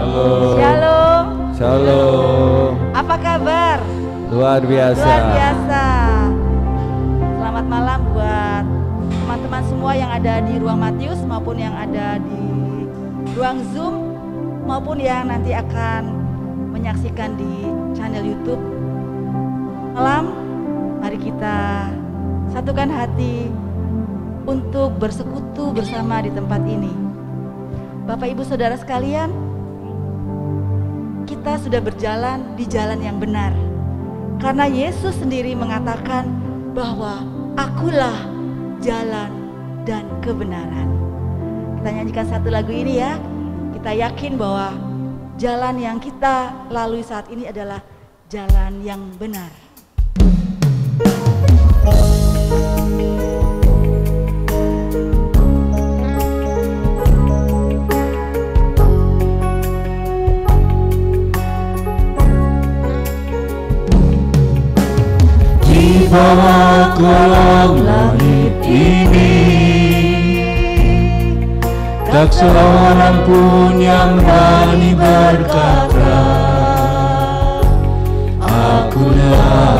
Halo. Shalom. Shalom. Apa kabar? Luar biasa. Luar biasa. Selamat malam buat teman-teman semua yang ada di ruang Matius maupun yang ada di ruang Zoom maupun yang nanti akan menyaksikan di channel YouTube. Malam, mari kita satukan hati untuk bersekutu bersama di tempat ini. Bapak Ibu Saudara sekalian, kita sudah berjalan di jalan yang benar. Karena Yesus sendiri mengatakan bahwa akulah jalan dan kebenaran. Kita nyanyikan satu lagu ini ya. Kita yakin bahwa jalan yang kita lalui saat ini adalah jalan yang benar. Di bawah kolong langit ini, tak seorang pun yang berani berkata, akulah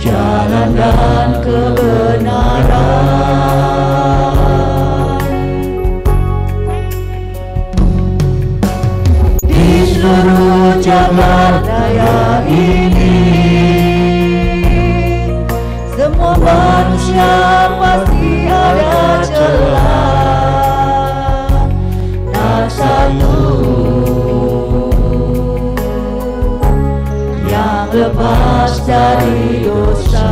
jalan dan kebenaran. Di seluruh jagat raya ini, semua manusia pasti ada celah. tak satu Yang lepas dari dosa.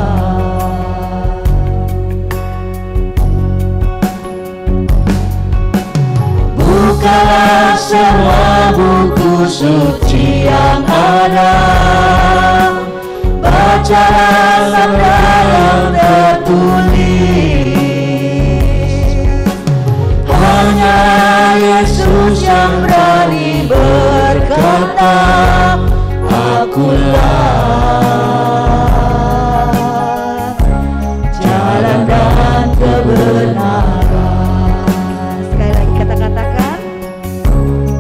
Bukalah semua buku suci yang ada, bacalah sabda yang tertulis. Hanya Yesus yang berani berkata, akulah jalan dan kebenaran. Sekali lagi katakan,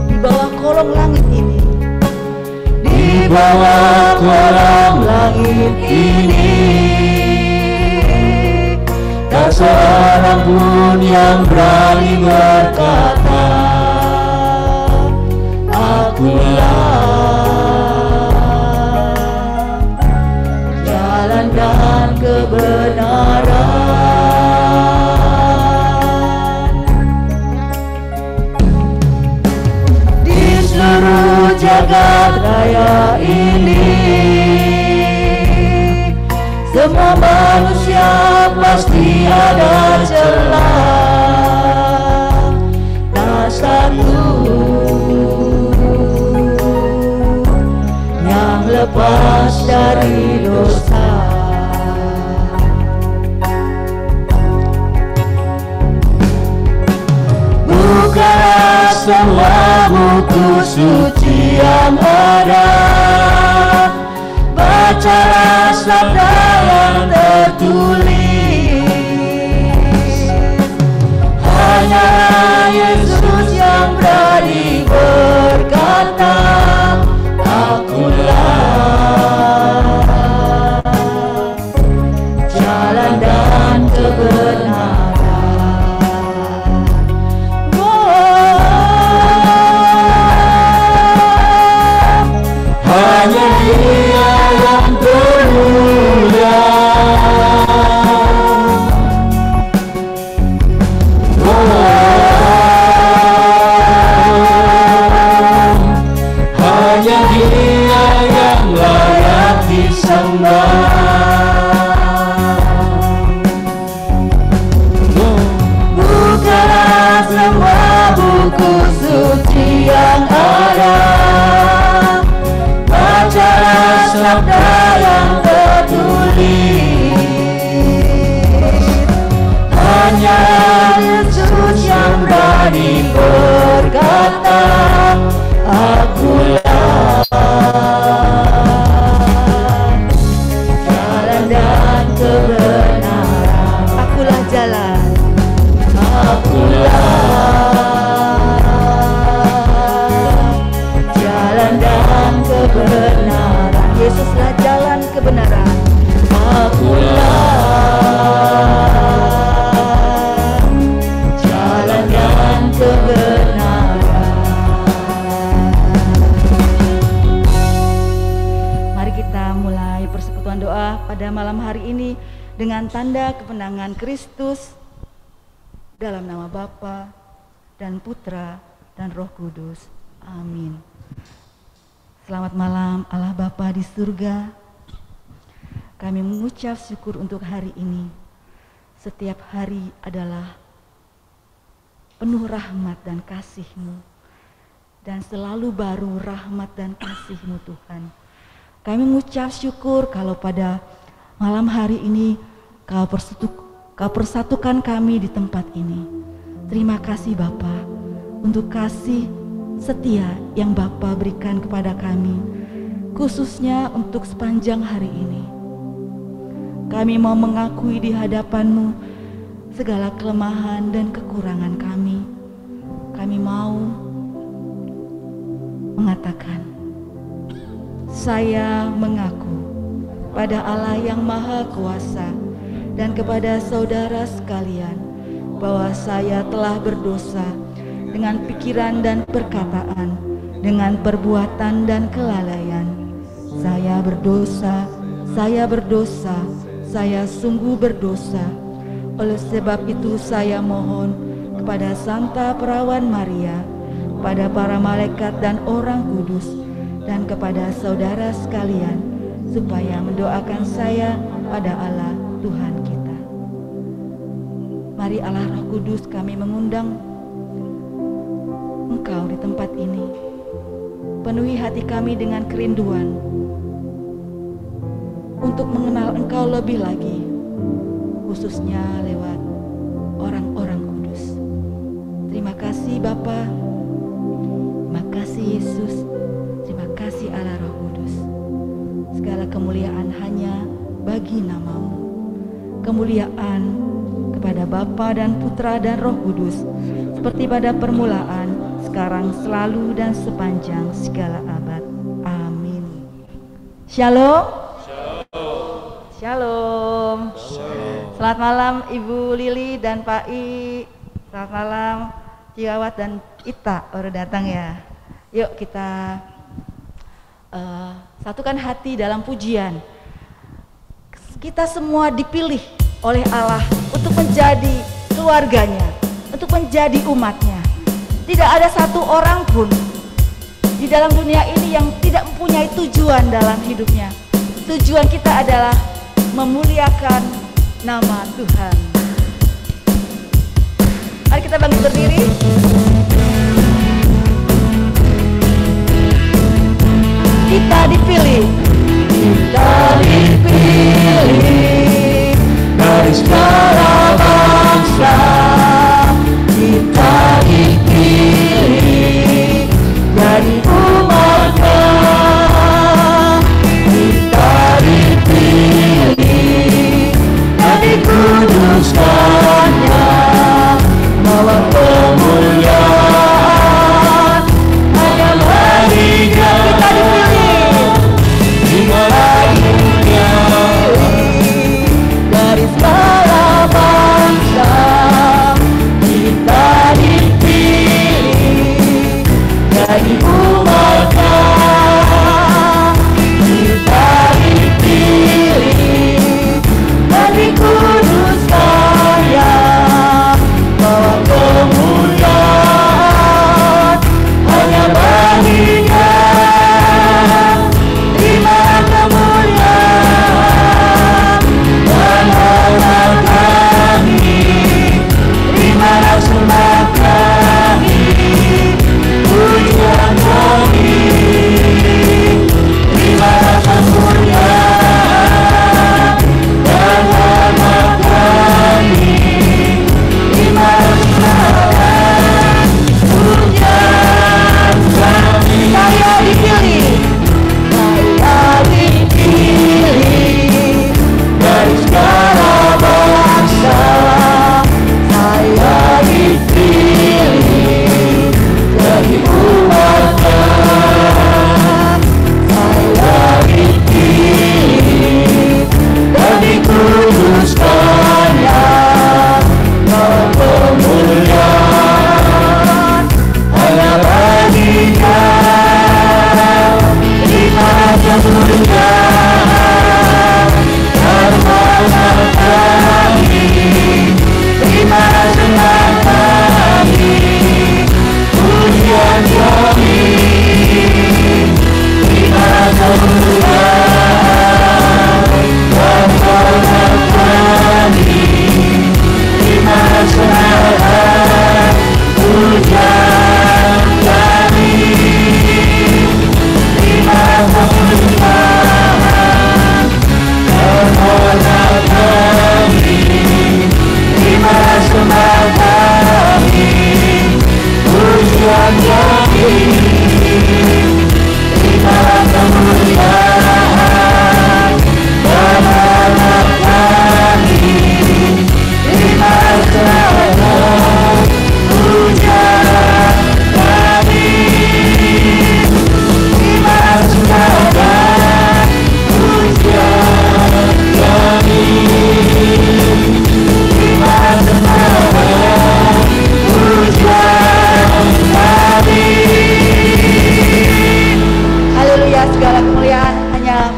di bawah kolong langit ini, Di bawah kolong langit ini, tak seorang pun yang berani berkata, akulah jalan dan kebenaran. Di seluruh jagat raya ini, semua manusia pasti ada celah. Tak satu yang lepas dari dosa. Bukalah semua buku suci yang ada, bacalah sabda yang tertulis. Hanya Yesus yang berani berkata, akulah jalan dan kebenaran. Hanya Dia yang termulia. Hanya Dia yang layak disembah. Bukalah semua buku suci yang ada, bacalah sabda yang tertulis. Hanya Yesus yang berani berkata, akulah jalan dan kebenaran. akulah jalan. Akulah Yesuslah jalan kebenaran. Akulah jalan dan kebenaran. Mari kita mulai persekutuan doa pada malam hari ini dengan tanda kemenangan Kristus dalam nama Bapa dan Putra dan Roh Kudus. Amin. Selamat malam Allah Bapa di surga. Kami mengucap syukur untuk hari ini. Setiap hari adalah penuh rahmat dan kasih-Mu, dan selalu baru rahmat dan kasih-Mu Tuhan. Kami mengucap syukur kalau pada malam hari ini Kau persatukan kami di tempat ini. Terima kasih Bapa untuk kasih setia yang Bapa berikan kepada kami, khususnya untuk sepanjang hari ini. Kami mau mengakui di hadapan-Mu segala kelemahan dan kekurangan kami. Kami mau mengatakan, saya mengaku pada Allah yang Maha Kuasa dan kepada saudara sekalian bahwa saya telah berdosa dengan pikiran dan perkataan, dengan perbuatan dan kelalaian. Saya berdosa, saya sungguh berdosa. Oleh sebab itu saya mohon kepada Santa Perawan Maria, kepada para malaikat dan orang kudus, dan kepada saudara sekalian, supaya mendoakan saya pada Allah Tuhan kita. Mari Allah Roh Kudus, kami mengundang Engkau di tempat ini. Penuhi hati kami dengan kerinduan untuk mengenal Engkau lebih lagi, khususnya lewat orang-orang kudus. Terima kasih Bapa, terima kasih Yesus, terima kasih Allah Roh Kudus. Segala kemuliaan hanya bagi nama-Mu. Kemuliaan kepada Bapa dan Putra dan Roh Kudus, seperti pada permulaan, sekarang, selalu, dan sepanjang segala abad. Amin. Shalom. Shalom. Selamat malam Ibu Lili dan Pak I. Selamat malam Ciawat dan Ita, baru datang ya. Yuk kita satukan hati dalam pujian. Kita semua dipilih oleh Allah untuk menjadi keluarganya, untuk menjadi umatnya. Tidak ada satu orang pun di dalam dunia ini yang tidak mempunyai tujuan dalam hidupnya. Tujuan kita adalah memuliakan nama Tuhan. Mari kita bangkit berdiri. Kita dipilih. Kita dipilih dari segala bangsa. Kita dipilih dari umat-Nya. Kita dipilih dan dikuduskan-Nya, bawa kemuliaan hanya bagi-Nya. Kita dipilih dari segala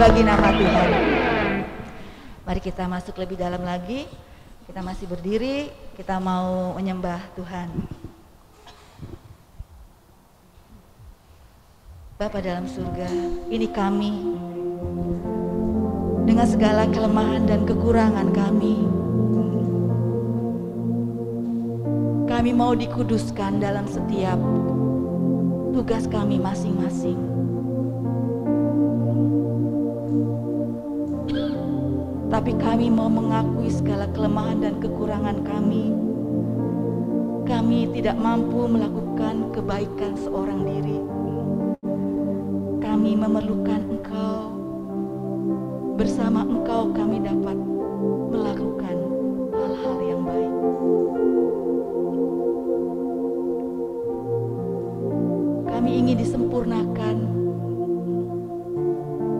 bagi nama Tuhan. Mari kita masuk lebih dalam lagi. Kita masih berdiri, kita mau menyembah Tuhan. Bapa dalam surga, ini kami dengan segala kelemahan dan kekurangan kami. Kami mau dikuduskan dalam setiap tugas kami masing-masing. Tapi kami mau mengakui segala kelemahan dan kekurangan kami. Kami tidak mampu melakukan kebaikan seorang diri. Kami memerlukan Engkau. Bersama Engkau kami dapat melakukan hal-hal yang baik. Kami ingin disempurnakan.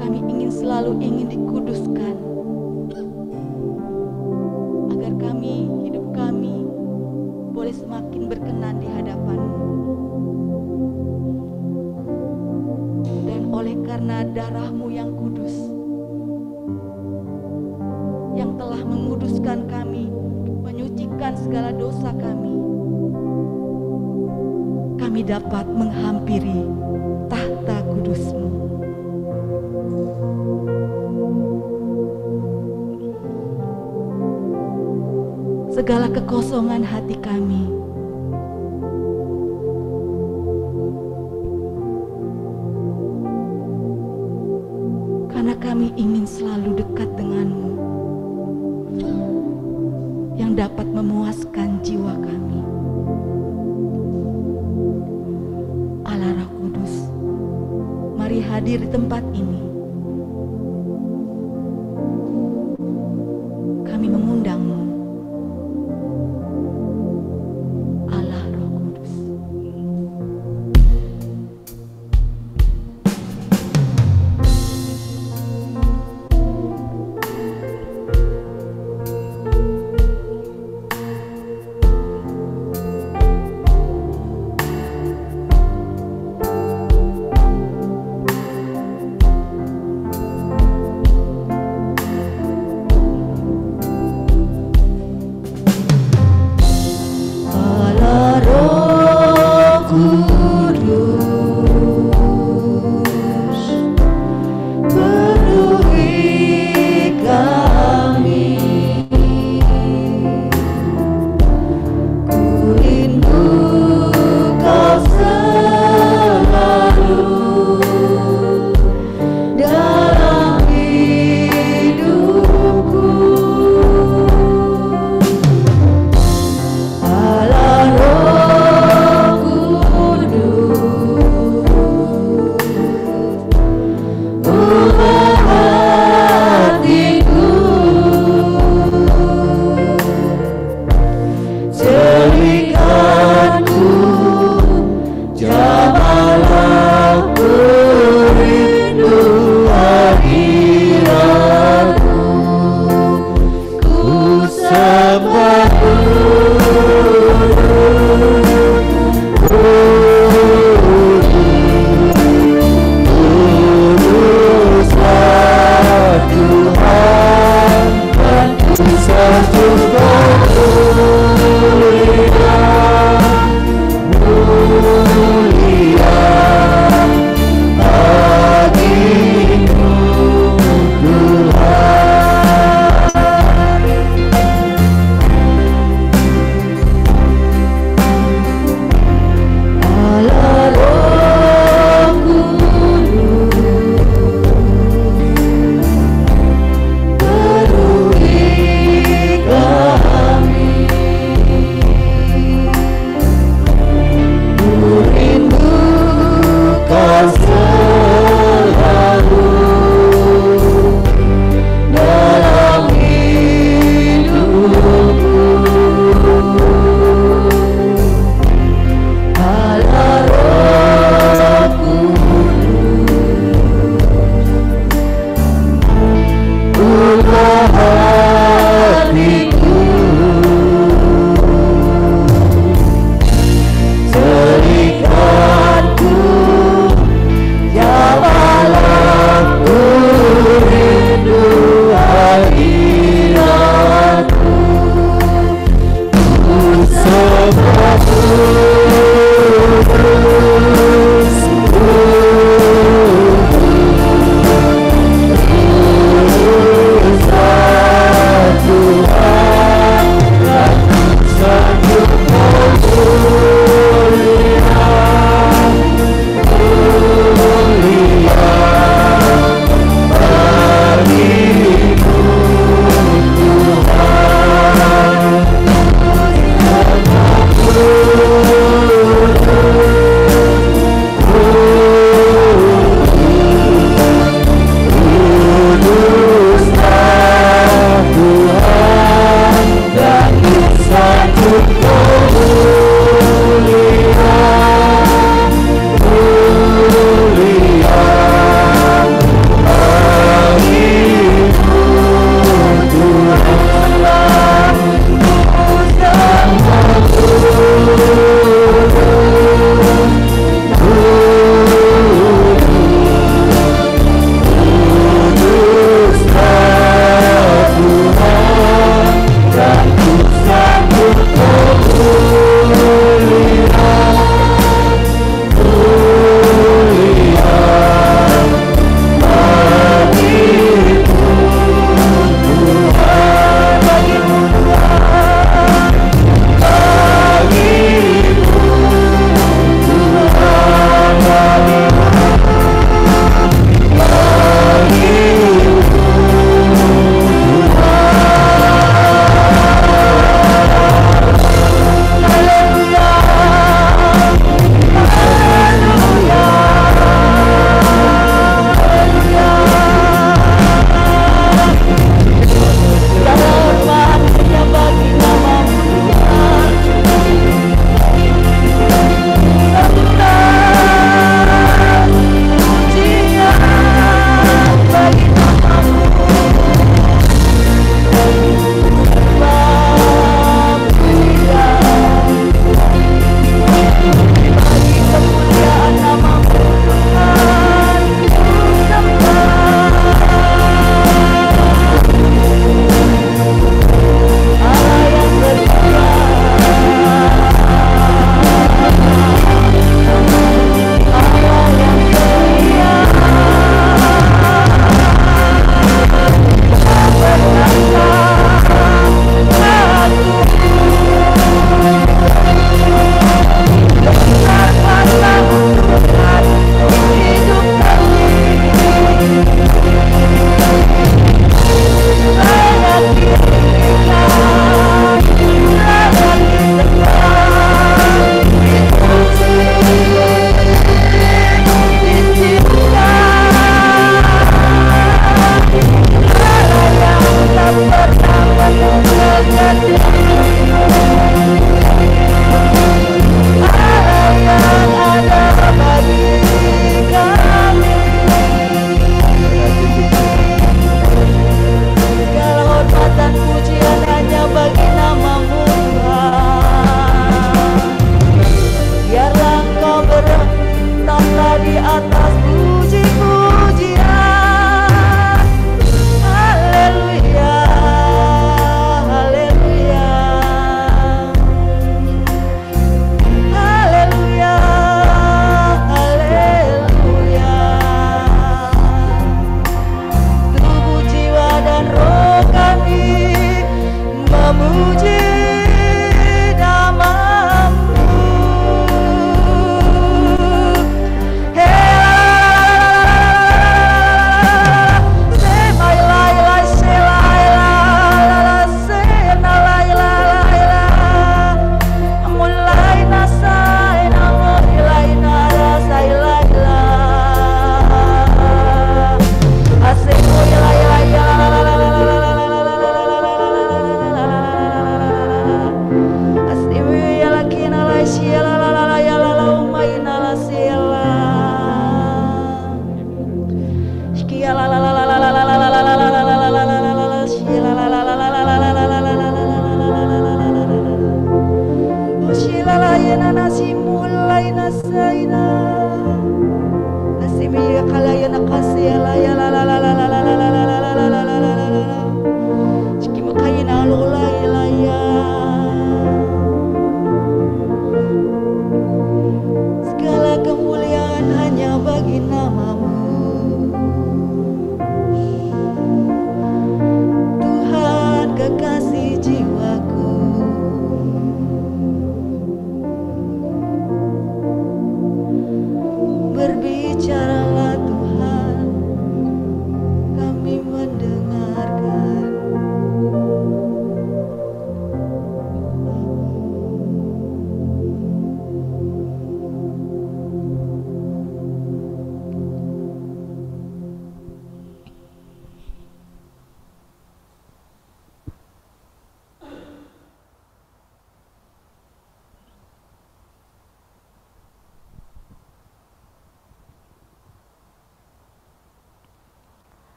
Kami ingin selalu dikuduskan. Agar hidup kami boleh semakin berkenan di hadapan-Mu. Dan oleh karena darah-Mu yang kudus, yang telah menguduskan kami, menyucikan segala dosa kami, kami dapat menghampiri tahta kudus-Mu. Segala kekosongan hati kami, karena kami ingin selalu dekat dengan-Mu yang dapat memuaskan jiwa kami. Allah Roh Kudus, mari hadir di tempat ini. Kami mengundang-Mu.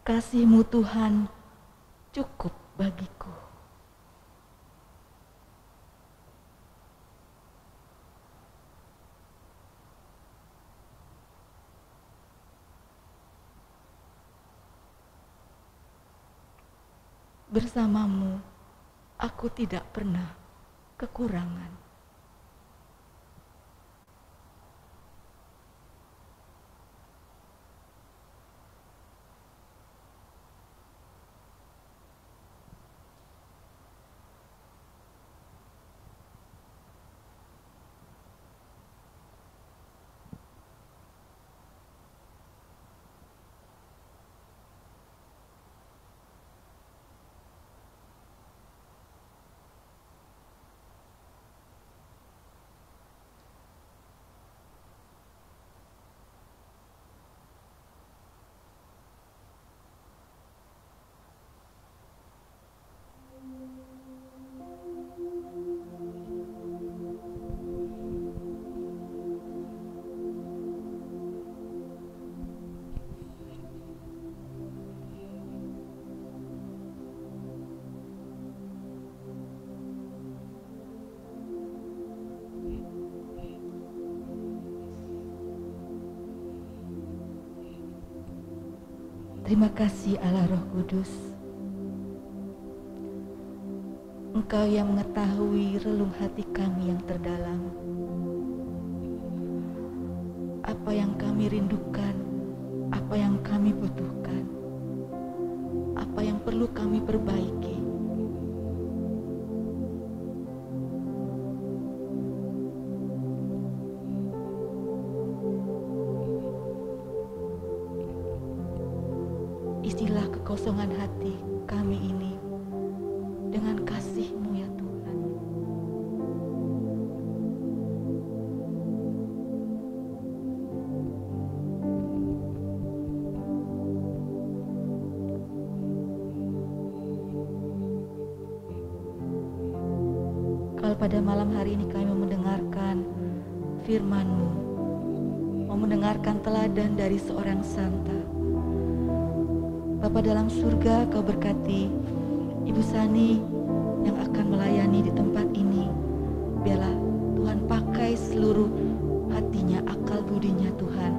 Kasih-Mu Tuhan cukup bagiku. Bersama-Mu, aku tidak pernah kekurangan. Terima kasih Allah Roh Kudus. Engkau yang mengetahui relung hati kami yang terdalam. Apa yang kami rindukan, apa yang kami butuhkan, apa yang perlu kami perbaiki. Isilah kekosongan hati kami ini dengan kasih-Mu ya Tuhan. Kalau pada malam hari ini kami mau mendengarkan firman-Mu, mau mendengarkan teladan dari seorang santa, Bapa dalam surga, Kau berkati Ibu Sani yang akan melayani di tempat ini. Biarlah Tuhan pakai seluruh hatinya, akal budinya Tuhan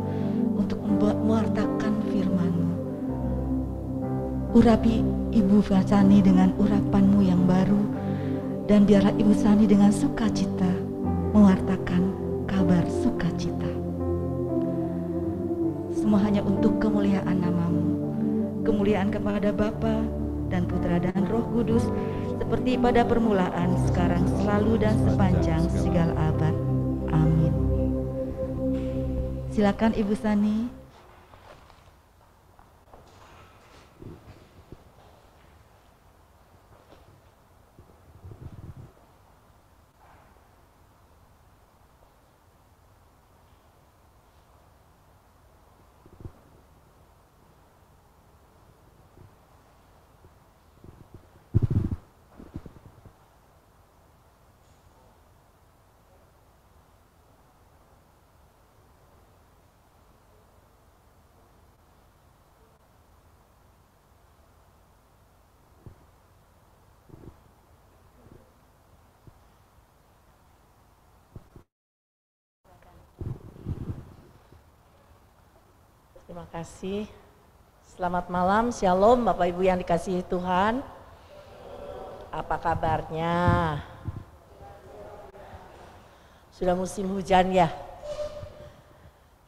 untuk mewartakan firman-Mu. Urapi Ibu Sani dengan urapan-Mu yang baru, dan biarlah Ibu Sani dengan sukacita mewartakan kabar sukacita. Semua hanya untuk kemuliaan nama-Mu. Kemuliaan kepada Bapa dan Putra dan Roh Kudus, seperti pada permulaan, sekarang, selalu, dan sepanjang segala abad. Amin. Silakan Ibu Sani. Terima kasih. Selamat malam, Shalom Bapak Ibu yang dikasihi Tuhan. Apa kabarnya? Sudah musim hujan ya?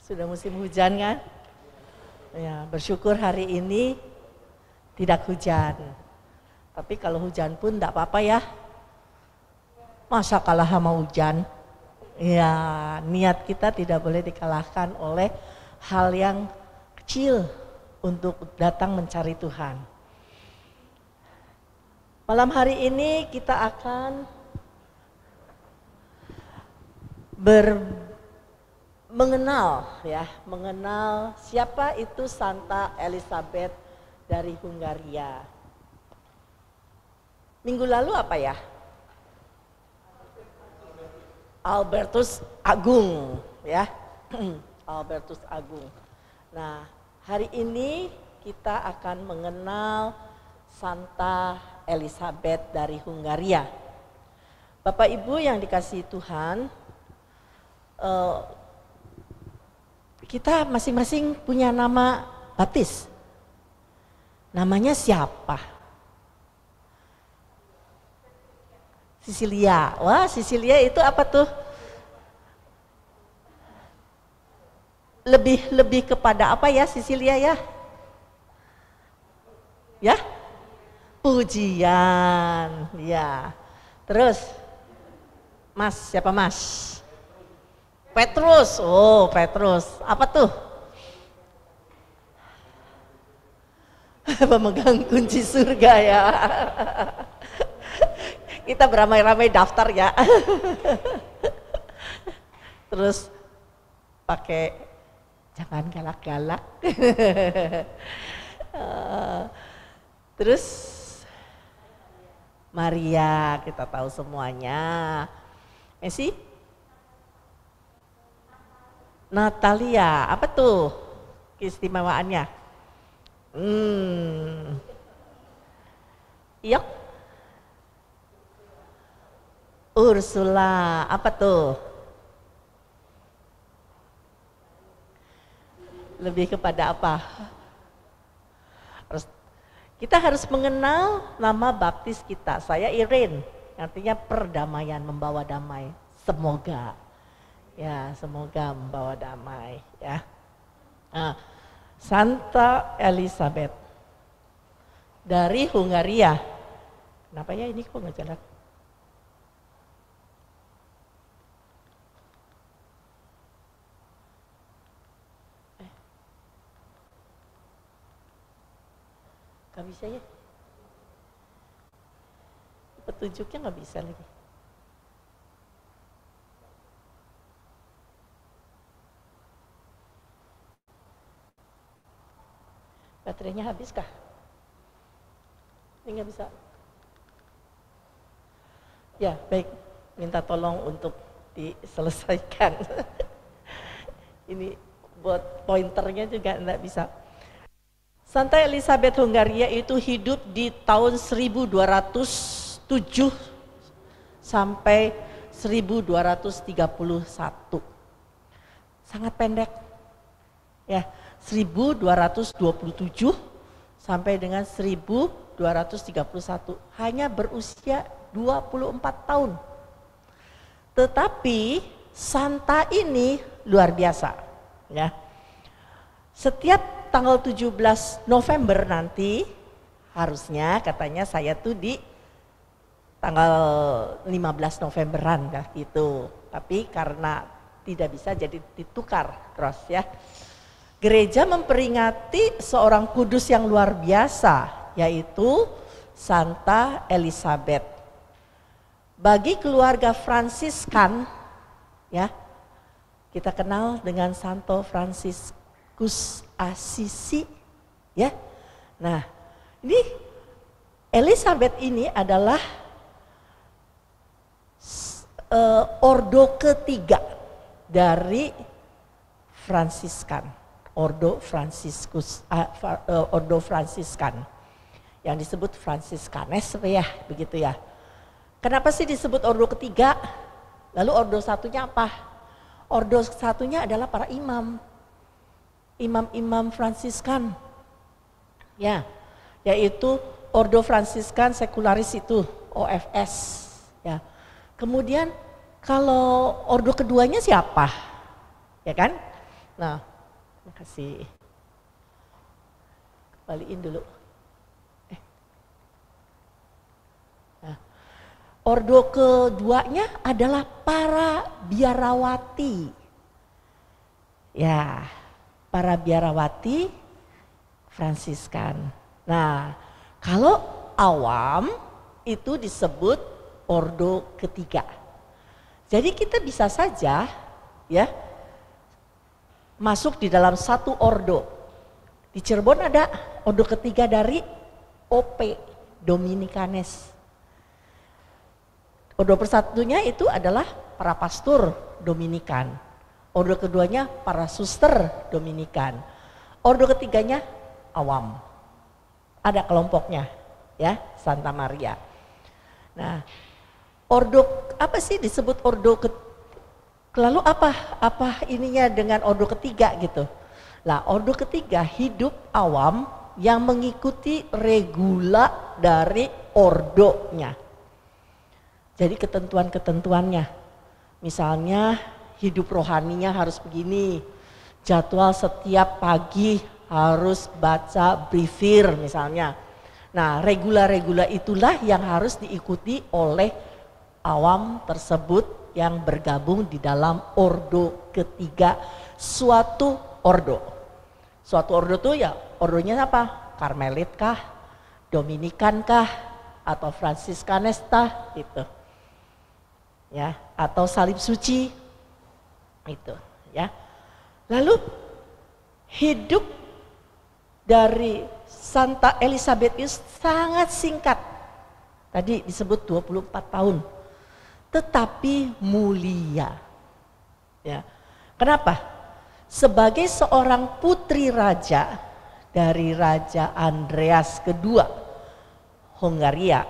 Sudah musim hujan kan? Ya, bersyukur hari ini tidak hujan. Tapi kalau hujan pun tidak apa-apa ya. Masa kalah sama hujan? Ya, niat kita tidak boleh dikalahkan oleh hal yang kecil untuk datang mencari Tuhan. Malam hari ini kita akan mengenal siapa itu Santa Elizabeth dari Hungaria. Minggu lalu apa ya? Albertus Agung ya. Albertus Agung. Nah, hari ini kita akan mengenal Santa Elizabeth dari Hungaria. Bapak Ibu yang dikasihi Tuhan, kita masing-masing punya nama baptis. Namanya siapa? Cecilia. Wah, Cecilia itu apa tuh? Lebih kepada apa ya Cecilia ya? Ya? Pujian. Ya. Terus Mas, siapa Mas? Petrus. Oh, Petrus. Apa tuh? Pemegang kunci surga ya. Kita beramai-ramai daftar ya. Terus pakai jangan galak-galak. Terus Maria, kita tahu semuanya. Messi? Natalia, apa tuh keistimewaannya? Yok? Ursula, apa tuh? Lebih kepada apa? Kita harus mengenal nama baptis kita. Saya Irin, artinya perdamaian, membawa damai. Semoga, ya semoga membawa damai. Ya, nah, Santa Elizabeth dari Hungaria. Kenapa ya ini kok nggak jalan? Gak bisa ya, petunjuknya gak bisa lagi. Baterainya habis kah? Ini gak bisa. Ya baik, minta tolong untuk diselesaikan. Ini buat pointernya juga gak bisa. Santa Elizabeth Hungaria itu hidup di tahun 1207 sampai 1231. Sangat pendek. Ya, 1227 sampai dengan 1231. Hanya berusia 24 tahun. Tetapi Santa ini luar biasa, ya. Setiap tanggal 17 November nanti harusnya katanya saya tuh di tanggal 15 Novemberan dah gitu. Tapi karena tidak bisa jadi ditukar cross ya. Gereja memperingati seorang kudus yang luar biasa yaitu Santa Elizabeth. Bagi keluarga Fransiskan ya, kita kenal dengan Santo Franciscus Assisi ya. Nah, ini Elizabeth ini adalah ordo ketiga dari Fransiskan, ordo Fransiskan yang disebut Fransiskanes ya, begitu ya. Kenapa sih disebut ordo ketiga? Lalu ordo satunya apa? Ordo satunya adalah para imam Fransiskan, ya, yaitu Ordo Fransiskan Secularis itu, OFS, ya. Kemudian kalau ordo keduanya siapa, ya kan? Nah, makasih. Kembaliin dulu. Nah, ordo keduanya adalah para biarawati, ya. Para biarawati Fransiskan. Nah, kalau awam itu disebut ordo ketiga. Jadi kita bisa saja ya masuk di dalam satu ordo. Di Cirebon ada ordo ketiga dari OP, Dominikanes. Ordo persatunya itu adalah para pastor Dominikan. Ordo keduanya para suster Dominikan. Ordo ketiganya awam. Ada kelompoknya ya, Santa Maria. Nah, ordo apa sih disebut ordo lalu apa ininya dengan ordo ketiga gitu. Lah, ordo ketiga hidup awam yang mengikuti regula dari ordonya. Jadi ketentuan-ketentuannya. Misalnya hidup rohaninya harus begini. Jadwal setiap pagi harus baca brifir misalnya. Nah, regula-regula itulah yang harus diikuti oleh awam tersebut yang bergabung di dalam ordo ketiga suatu ordo. Suatu ordo itu ya ordonya apa? Karmelit kah? Dominikan kah? Atau Fransiskanes kah? Gitu. Ya, atau salib suci. Itu, ya. Lalu hidup dari Santa Elizabeth itu sangat singkat. Tadi disebut 24 tahun. Tetapi mulia. Ya. Kenapa? Sebagai seorang putri raja dari Raja Andreas II Hongaria,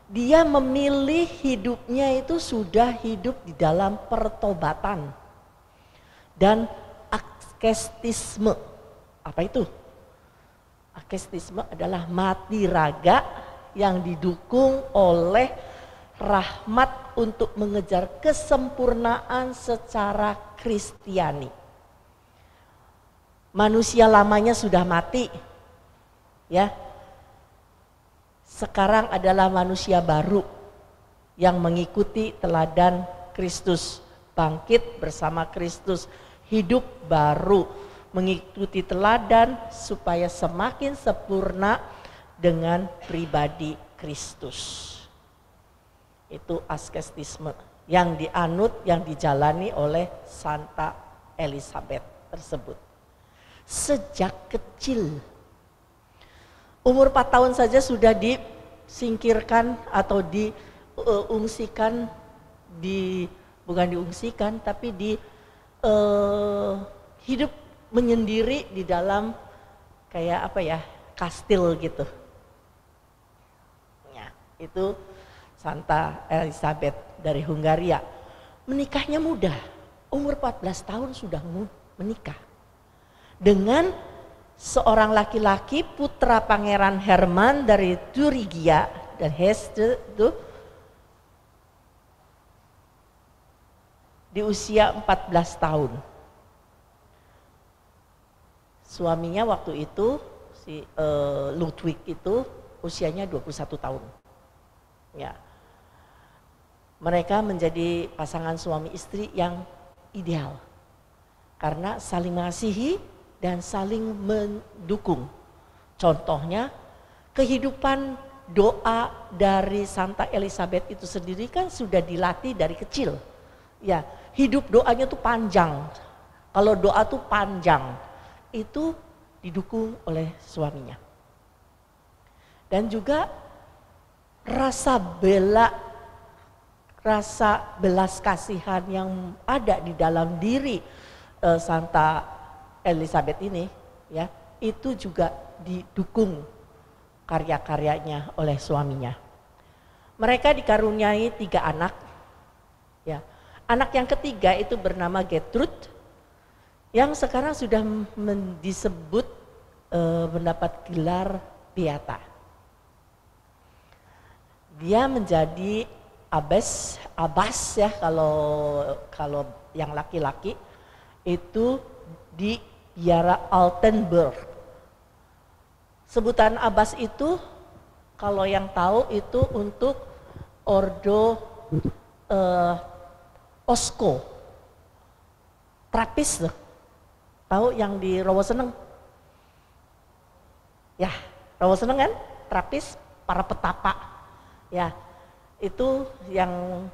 dia memilih hidupnya itu sudah hidup di dalam pertobatan dan askestisme. Apa itu? Askestisme adalah mati raga yang didukung oleh rahmat untuk mengejar kesempurnaan secara Kristiani. Manusia lamanya sudah mati, ya. Sekarang adalah manusia baru yang mengikuti teladan Kristus, bangkit bersama Kristus, hidup baru, mengikuti teladan supaya semakin sempurna dengan pribadi Kristus. Itu askestisme yang dianut, yang dijalani oleh Santa Elizabeth tersebut. Sejak kecil, umur 4 tahun saja sudah disingkirkan atau diungsikan, bukan diungsikan tapi hidup menyendiri di dalam kayak apa ya, kastil gitu. Ya, itu Santa Elizabeth dari Hungaria. Menikahnya muda, umur 14 tahun sudah menikah. Dengan seorang laki-laki putra Pangeran Herman dari Thuringia dan Hesse itu di usia 14 tahun. Suaminya waktu itu si Ludwig itu usianya 21 tahun. Ya. Mereka menjadi pasangan suami istri yang ideal karena saling mengasihi dan saling mendukung. Contohnya kehidupan doa dari Santa Elizabeth itu sendiri kan sudah dilatih dari kecil. Ya, hidup doanya tuh panjang. Kalau doa tuh panjang, itu didukung oleh suaminya. Dan juga rasa belas kasihan yang ada di dalam diri Santa Elizabeth ini, ya, itu juga didukung karya-karyanya oleh suaminya. Mereka dikaruniai 3 anak. Ya. Anak yang ketiga itu bernama Gertrude, yang sekarang sudah disebut mendapat gelar Beata. Dia menjadi abbas ya, kalau yang laki-laki itu di Biara Altenburg. Sebutan abbas itu kalau yang tahu itu untuk ordo Osko, Trapis tuh. Tahu yang di Rawaseneng? Ya, Rawaseneng kan? Trapis, para petapa. Ya, itu yang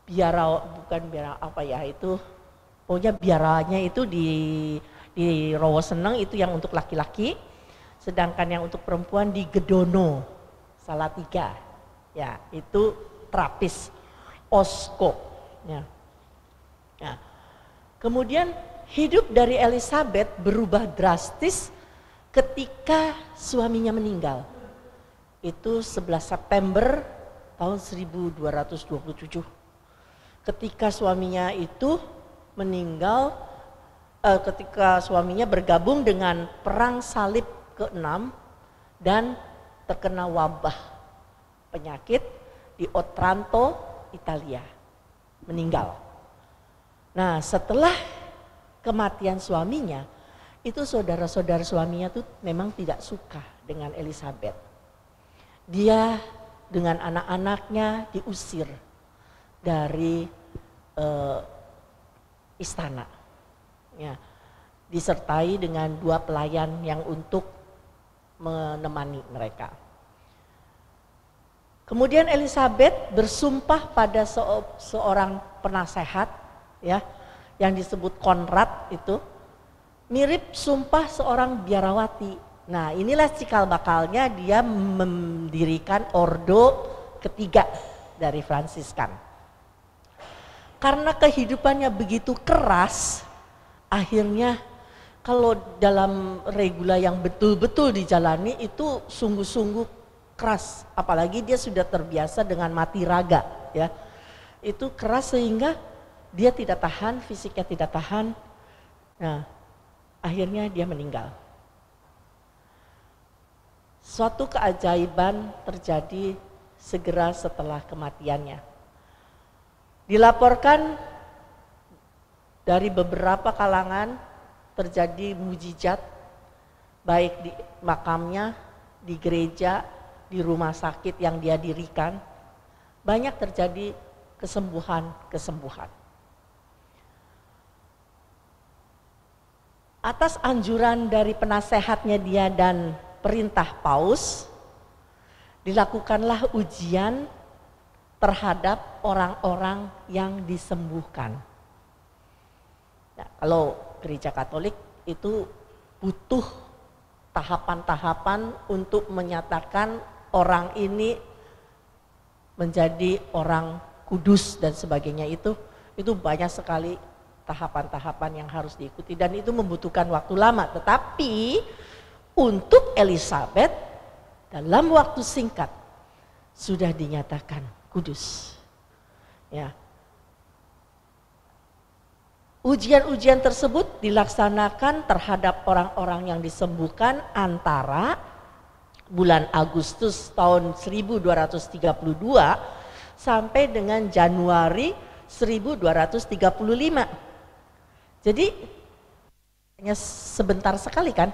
biara, bukan biara apa ya, itu pokoknya biaranya itu di Rawaseneng itu yang untuk laki-laki, sedangkan yang untuk perempuan di Gedono, Salatiga. Ya, itu Trapis, Osko. Ya. Ya. Kemudian hidup dari Elizabeth berubah drastis ketika suaminya meninggal. Itu 11 September tahun 1227. Ketika suaminya itu meninggal, ketika suaminya bergabung dengan perang salib ke-6 dan terkena wabah penyakit di Otranto, Italia. Meninggal. Nah, setelah kematian suaminya, itu saudara-saudara suaminya tuh memang tidak suka dengan Elizabeth. Dia dengan anak-anaknya diusir dari istana, ya, disertai dengan 2 pelayan yang untuk menemani mereka. Kemudian Elizabeth bersumpah pada seorang penasehat, ya, yang disebut Konrad itu, mirip sumpah seorang biarawati. Nah, inilah cikal bakalnya dia mendirikan ordo ketiga dari Fransiskan. Karena kehidupannya begitu keras, akhirnya kalau dalam regula yang betul-betul dijalani itu sungguh-sungguh keras. Apalagi dia sudah terbiasa dengan mati raga, ya. Itu keras sehingga dia tidak tahan, fisiknya tidak tahan. Nah, akhirnya dia meninggal. Suatu keajaiban terjadi segera setelah kematiannya. Dilaporkan dari beberapa kalangan terjadi mujizat, baik di makamnya, di gereja, di rumah sakit yang dia dirikan. Banyak terjadi kesembuhan-kesembuhan. Atas anjuran dari penasehatnya dia dan perintah Paus, dilakukanlah ujian terhadap orang-orang yang disembuhkan. Nah, kalau gereja Katolik itu butuh tahapan-tahapan untuk menyatakan orang ini menjadi orang kudus dan sebagainya, itu banyak sekali tahapan-tahapan yang harus diikuti dan itu membutuhkan waktu lama. Tetapi untuk Elizabeth dalam waktu singkat sudah dinyatakan kudus. Ya. Ujian-ujian tersebut dilaksanakan terhadap orang-orang yang disembuhkan antara bulan Agustus tahun 1232 sampai dengan Januari 1235. Jadi hanya sebentar sekali kan?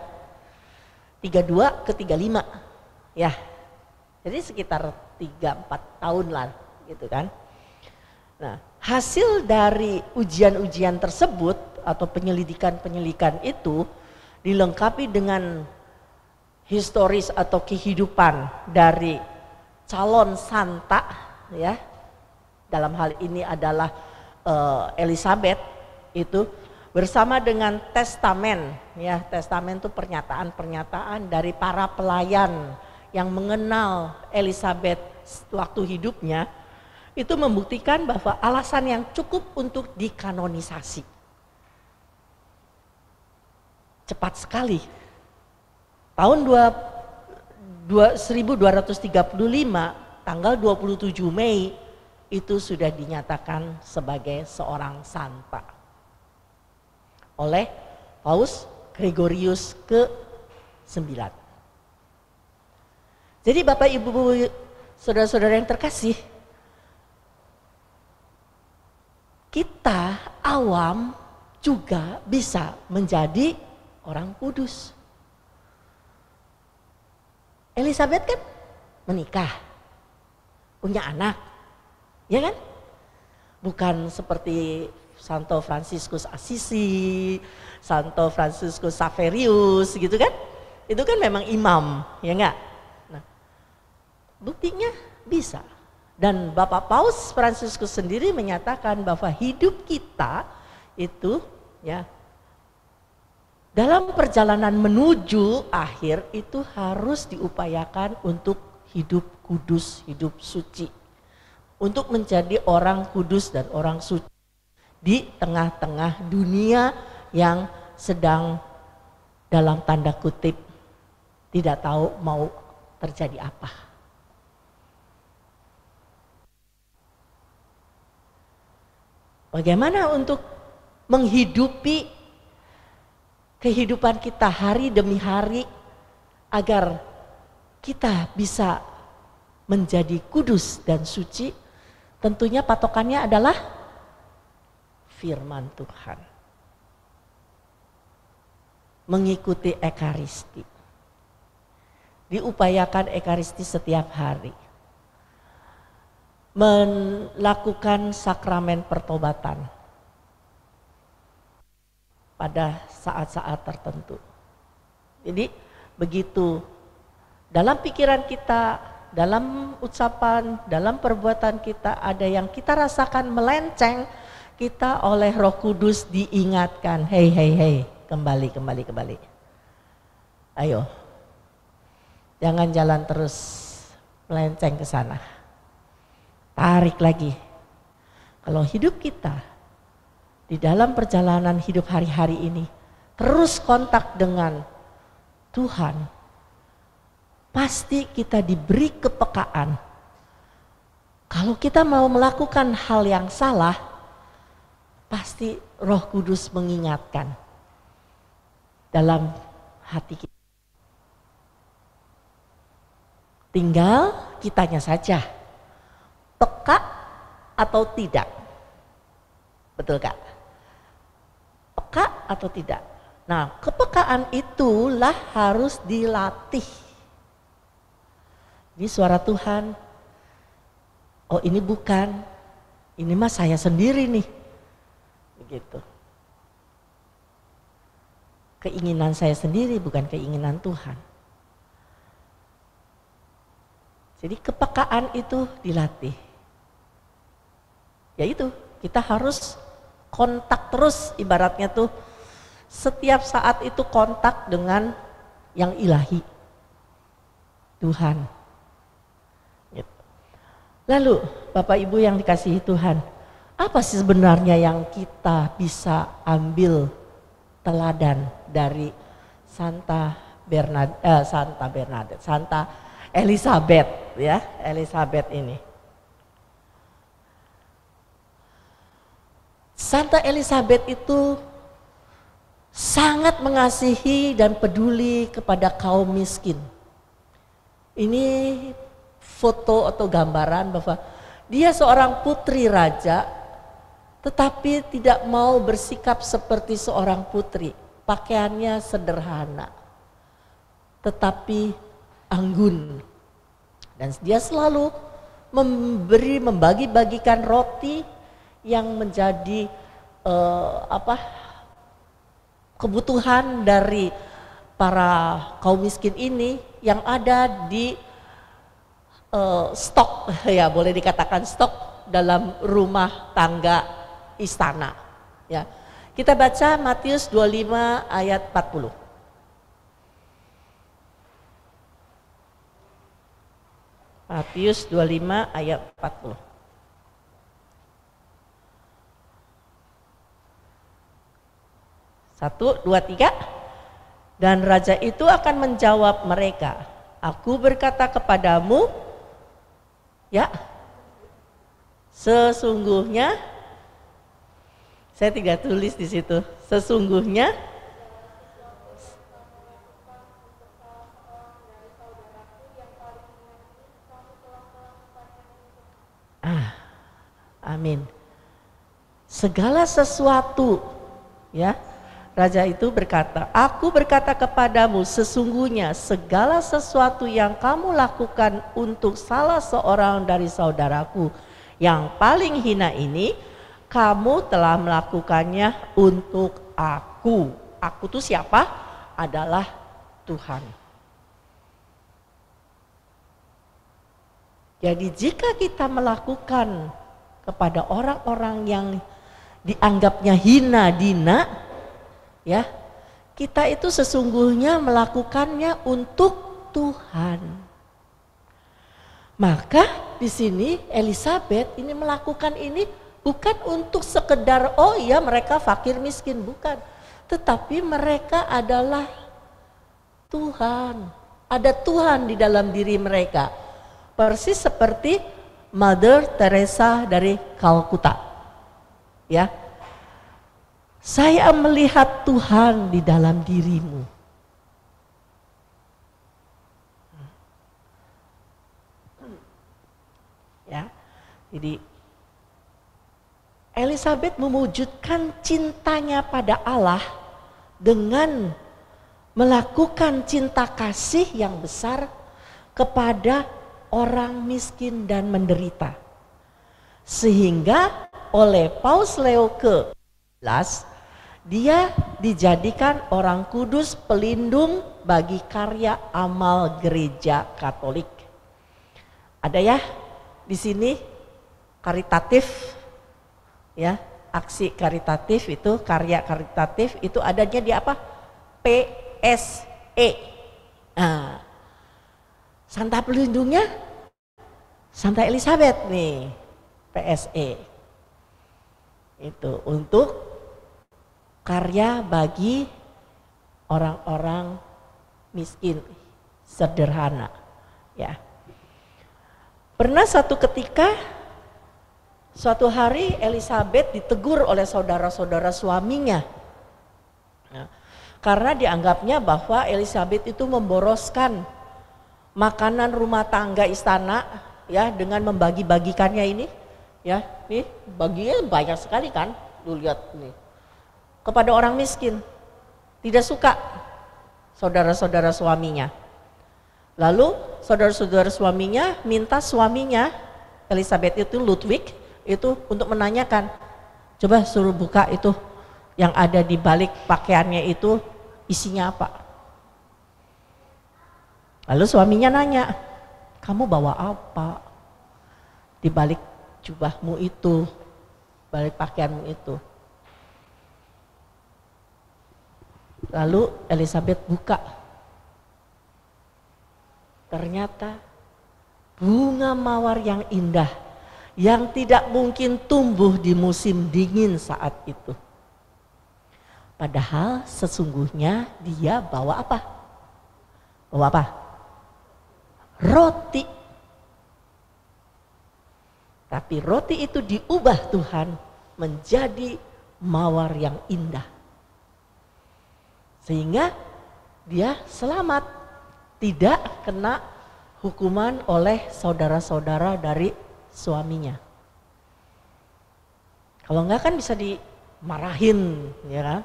32 ke 35. Ya. Jadi sekitar 3-4 tahun lah gitu kan. Nah, hasil dari ujian-ujian tersebut atau penyelidikan-penyelidikan itu dilengkapi dengan historis atau kehidupan dari calon santa, ya. Dalam hal ini adalah Elizabeth itu bersama dengan testamen, ya. Testamen itu pernyataan-pernyataan dari para pelayan yang mengenal Elizabeth waktu hidupnya, itu membuktikan bahwa alasan yang cukup untuk dikanonisasi. Cepat sekali. Tahun 1235, tanggal 27 Mei, itu sudah dinyatakan sebagai seorang santa oleh Paus Gregorius ke-9. Jadi Bapak Ibu saudara-saudara yang terkasih, kita awam juga bisa menjadi orang kudus. Elizabeth kan menikah, punya anak, ya kan? Bukan seperti Santo Fransiskus Assisi, Santo Fransiskus Xaverius gitu kan? Itu kan memang imam, ya enggak? Nah, buktinya bisa. Dan Bapak Paus Fransiskus sendiri menyatakan bahwa hidup kita itu, ya, dalam perjalanan menuju akhir itu harus diupayakan untuk hidup kudus, hidup suci. Untuk menjadi orang kudus dan orang suci di tengah-tengah dunia yang sedang dalam tanda kutip tidak tahu mau terjadi apa. Bagaimana untuk menghidupi kehidupan kita hari demi hari agar kita bisa menjadi kudus dan suci? Tentunya patokannya adalah firman Tuhan. Mengikuti ekaristi. Diupayakan ekaristi setiap hari. Melakukan sakramen pertobatan pada saat-saat tertentu. Jadi begitu dalam pikiran kita, dalam ucapan, dalam perbuatan kita ada yang kita rasakan melenceng, kita oleh Roh Kudus diingatkan, hei, kembali. Ayo, jangan jalan terus melenceng ke sana. Tarik lagi. Kalau hidup kita di dalam perjalanan hidup hari-hari ini terus kontak dengan Tuhan, pasti kita diberi kepekaan. Kalau kita mau melakukan hal yang salah, pasti Roh Kudus mengingatkan dalam hati kita. Tinggal kitanya saja, peka atau tidak. Betul Kak? Peka atau tidak. Nah, kepekaan itulah harus dilatih. Ini suara Tuhan. Oh, ini bukan. Ini mah saya sendiri nih. Begitu. Keinginan saya sendiri bukan keinginan Tuhan. Jadi kepekaan itu dilatih. Yaitu kita harus kontak terus, ibaratnya tuh setiap saat itu kontak dengan yang ilahi, Tuhan. Gitu. Lalu Bapak Ibu yang dikasihi Tuhan, apa sih sebenarnya yang kita bisa ambil teladan dari Santa Elizabeth ya, Elizabeth ini. Santa Elizabeth itu sangat mengasihi dan peduli kepada kaum miskin. Ini foto atau gambaran bahwa dia seorang putri raja, tetapi tidak mau bersikap seperti seorang putri. Pakaiannya sederhana, tetapi anggun. Dan dia selalu membagi-bagikan roti yang menjadi kebutuhan dari para kaum miskin ini yang ada di stok, ya boleh dikatakan stok dalam rumah tangga istana. Ya, kita baca Matius 25 ayat 40. Matius 25 ayat 40. Satu, dua, tiga. Dan raja itu akan menjawab mereka, aku berkata kepadamu, ya, sesungguhnya, saya tidak tulis di situ, sesungguhnya amin. Segala sesuatu, ya. Raja itu berkata, aku berkata kepadamu sesungguhnya segala sesuatu yang kamu lakukan untuk salah seorang dari saudaraku yang paling hina ini, kamu telah melakukannya untuk aku. Aku itu siapa? Adalah Tuhan. Jadi jika kita melakukan kepada orang-orang yang dianggapnya hina dina, ya, kita itu sesungguhnya melakukannya untuk Tuhan. Maka di sini Elizabeth ini melakukan ini bukan untuk sekedar oh ya mereka fakir miskin, bukan. tetapi mereka adalah Tuhan. Ada Tuhan di dalam diri mereka. Persis seperti Mother Teresa dari Calcutta. Ya. Saya melihat Tuhan di dalam dirimu. Ya. Jadi Elizabeth mewujudkan cintanya pada Allah dengan melakukan cinta kasih yang besar kepada orang miskin dan menderita. Sehingga oleh Paus Leo ke-11 dia dijadikan orang kudus pelindung bagi karya amal gereja Katolik. Ada ya di sini karitatif, ya, aksi karitatif itu, karya karitatif itu adanya di apa? PSE. Nah, Santa pelindungnya Santa Elizabeth nih, PSE. Itu untuk karya bagi orang-orang miskin, sederhana, ya. Pernah satu ketika, suatu hari Elizabeth ditegur oleh saudara-saudara suaminya. Nah, karena dianggapnya bahwa Elizabeth itu memboroskan makanan rumah tangga istana, ya, dengan membagi-bagikannya ini, ya, nih baginya banyak sekali kan, lu lihat nih, kepada orang miskin. Tidak suka saudara-saudara suaminya. Lalu saudara-saudara suaminya minta suaminya Elizabeth itu, Ludwig itu, untuk menanyakan, coba suruh buka itu yang ada di balik pakaiannya itu isinya apa. Lalu suaminya nanya, kamu bawa apa di balik jubahmu itu, balik pakaianmu itu. Lalu Elizabeth buka, ternyata bunga mawar yang indah yang tidak mungkin tumbuh di musim dingin saat itu. Padahal sesungguhnya dia bawa apa? Bawa apa? Roti. Tapi roti itu diubah Tuhan menjadi mawar yang indah. Sehingga dia selamat, tidak kena hukuman oleh saudara-saudara dari suaminya. Kalau enggak kan bisa dimarahin, ya kan?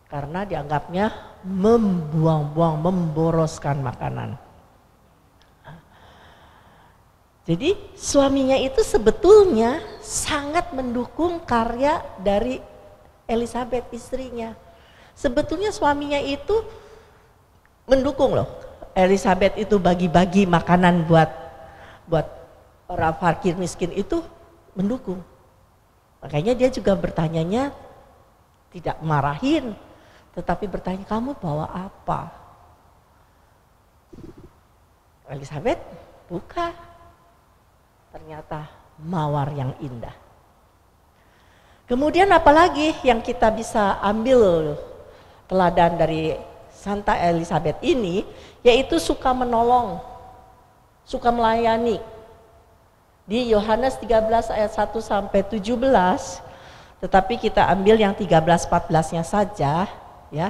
Karena dianggapnya membuang-buang, memboroskan makanan. Jadi suaminya itu sebetulnya sangat mendukung karya dari Elizabeth, istrinya. Sebetulnya suaminya itu mendukung loh. Elizabeth itu bagi-bagi makanan buat orang fakir miskin itu, mendukung. Makanya dia juga bertanyanya tidak marahin, tetapi bertanya, kamu bawa apa? Elizabeth buka, ternyata mawar yang indah. Kemudian apalagi yang kita bisa ambil teladan dari Santa Elizabeth ini, yaitu suka menolong, suka melayani. Di Yohanes 13 ayat 1 sampai 17, tetapi kita ambil yang 13-14-nya saja, ya.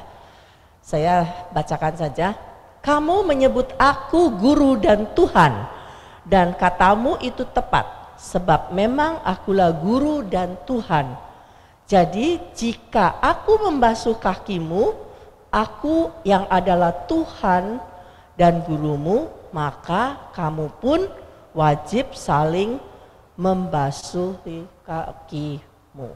Saya bacakan saja. Kamu menyebut aku guru dan Tuhan, dan katamu itu tepat, sebab memang akulah guru dan Tuhan. Jadi jika aku membasuh kakimu, aku yang adalah Tuhan dan gurumu, maka kamu pun wajib saling membasuh kakimu.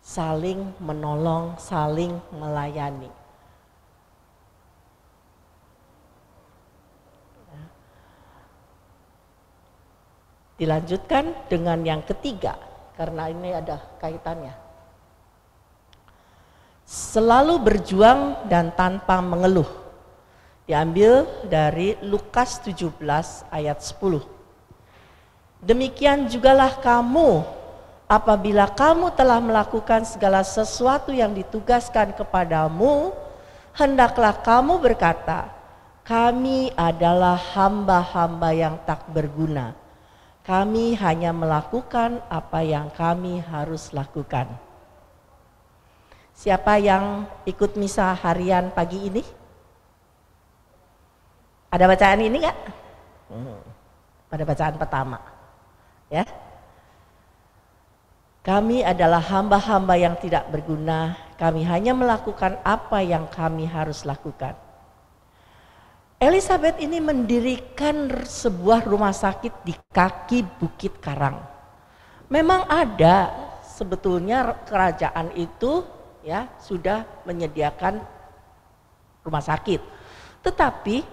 Saling menolong, saling melayani. Dilanjutkan dengan yang ketiga, karena ini ada kaitannya. Selalu berjuang dan tanpa mengeluh. Diambil dari Lukas 17 ayat 10. Demikian jugalah kamu, apabila kamu telah melakukan segala sesuatu yang ditugaskan kepadamu, hendaklah kamu berkata, kami adalah hamba-hamba yang tak berguna. Kami hanya melakukan apa yang kami harus lakukan. Siapa yang ikut misa harian pagi ini? Ada bacaan ini enggak? Pada bacaan pertama. Ya. Kami adalah hamba-hamba yang tidak berguna. Kami hanya melakukan apa yang kami harus lakukan. Elizabeth ini mendirikan sebuah rumah sakit di kaki Bukit Karang. Memang ada sebetulnya kerajaan itu ya sudah menyediakan rumah sakit. Tetapi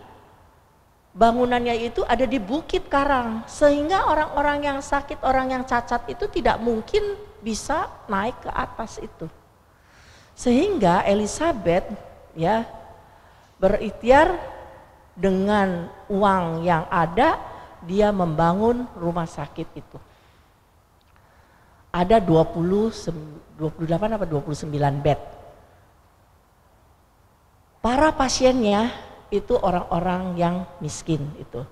bangunannya itu ada di Bukit Karang sehingga orang-orang yang sakit, orang yang cacat itu tidak mungkin bisa naik ke atas itu. Sehingga Elizabeth ya berikhtiar dengan uang yang ada, dia membangun rumah sakit itu. Ada 28 apa 29 bed. Para pasiennya itu orang-orang yang miskin itu.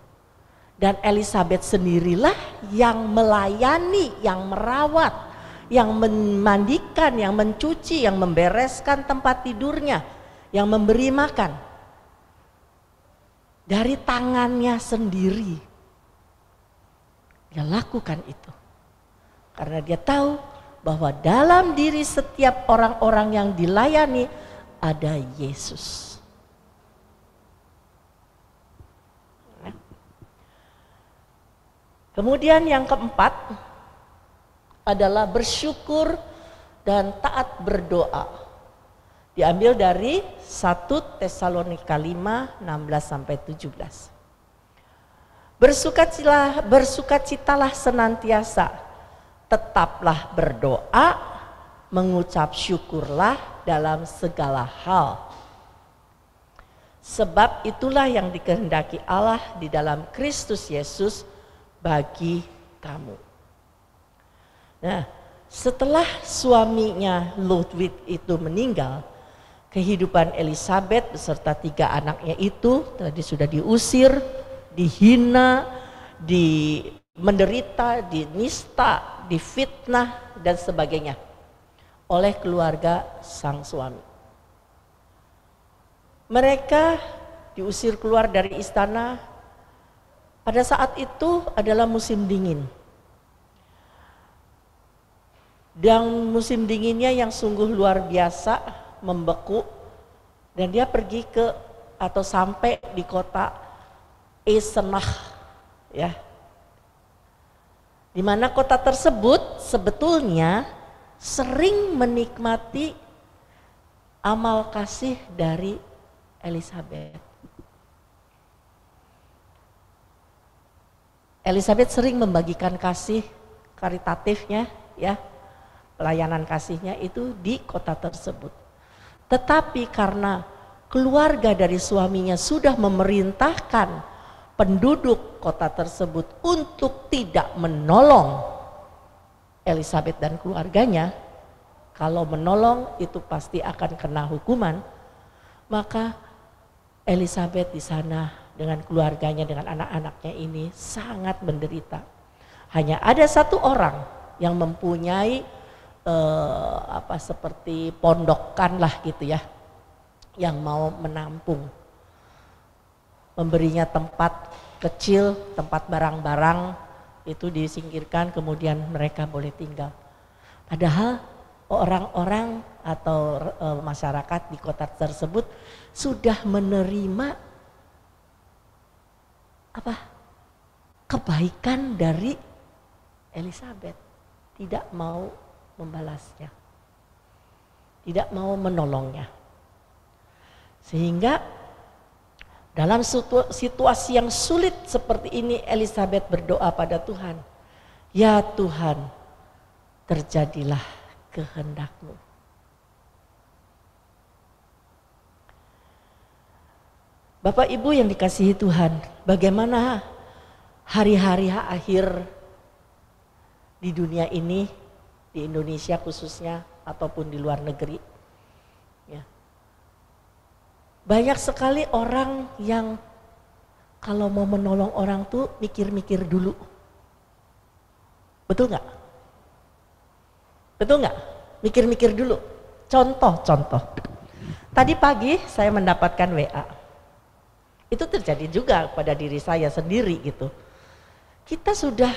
Dan Elizabeth sendirilah yang melayani, yang merawat, yang memandikan, yang mencuci, yang membereskan tempat tidurnya, yang memberi makan. Dari tangannya sendiri dia lakukan itu. Karena dia tahu bahwa dalam diri setiap orang-orang yang dilayani ada Yesus. Kemudian yang keempat adalah bersyukur dan taat berdoa. Diambil dari 1 Tesalonika 5, 16-17. Bersukacitalah senantiasa, tetaplah berdoa, mengucap syukurlah dalam segala hal. Sebab itulah yang dikehendaki Allah di dalam Kristus Yesus bagi kamu. Nah, setelah suaminya Ludwig itu meninggal, kehidupan Elizabeth beserta 3 anaknya itu tadi sudah diusir, dihina, menderita, dinista, difitnah dan sebagainya oleh keluarga sang suami. Mereka diusir keluar dari istana. Pada saat itu adalah musim dingin. Dan musim dinginnya yang sungguh luar biasa, membeku, dan dia pergi ke atau sampai di kota Eisenach ya. Di mana kota tersebut sebetulnya sering menikmati amal kasih dari Elizabeth. Elizabeth sering membagikan kasih karitatifnya ya, pelayanan kasihnya itu di kota tersebut. Tetapi karena keluarga dari suaminya sudah memerintahkan penduduk kota tersebut untuk tidak menolong Elizabeth dan keluarganya, kalau menolong itu pasti akan kena hukuman, maka Elizabeth di sana dengan keluarganya, dengan anak-anaknya ini sangat menderita. Hanya ada 1 orang yang mempunyai seperti pondokan lah gitu ya, yang mau menampung, memberinya tempat kecil, tempat barang-barang itu disingkirkan, kemudian mereka boleh tinggal. Padahal orang-orang atau masyarakat di kota tersebut sudah menerima kebaikan dari Elizabeth, tidak mau membalasnya, tidak mau menolongnya. Sehingga dalam situasi yang sulit seperti ini Elizabeth berdoa pada Tuhan, ya Tuhan, terjadilah kehendak-Mu. Bapak Ibu yang dikasihi Tuhan, bagaimana hari-hari akhir di dunia ini di Indonesia khususnya ataupun di luar negeri. Ya. Banyak sekali orang yang kalau mau menolong orang tuh mikir-mikir dulu. Betul nggak? Betul nggak? Mikir-mikir dulu. Contoh. Tadi pagi saya mendapatkan WA. Itu terjadi juga pada diri saya sendiri gitu. Kita sudah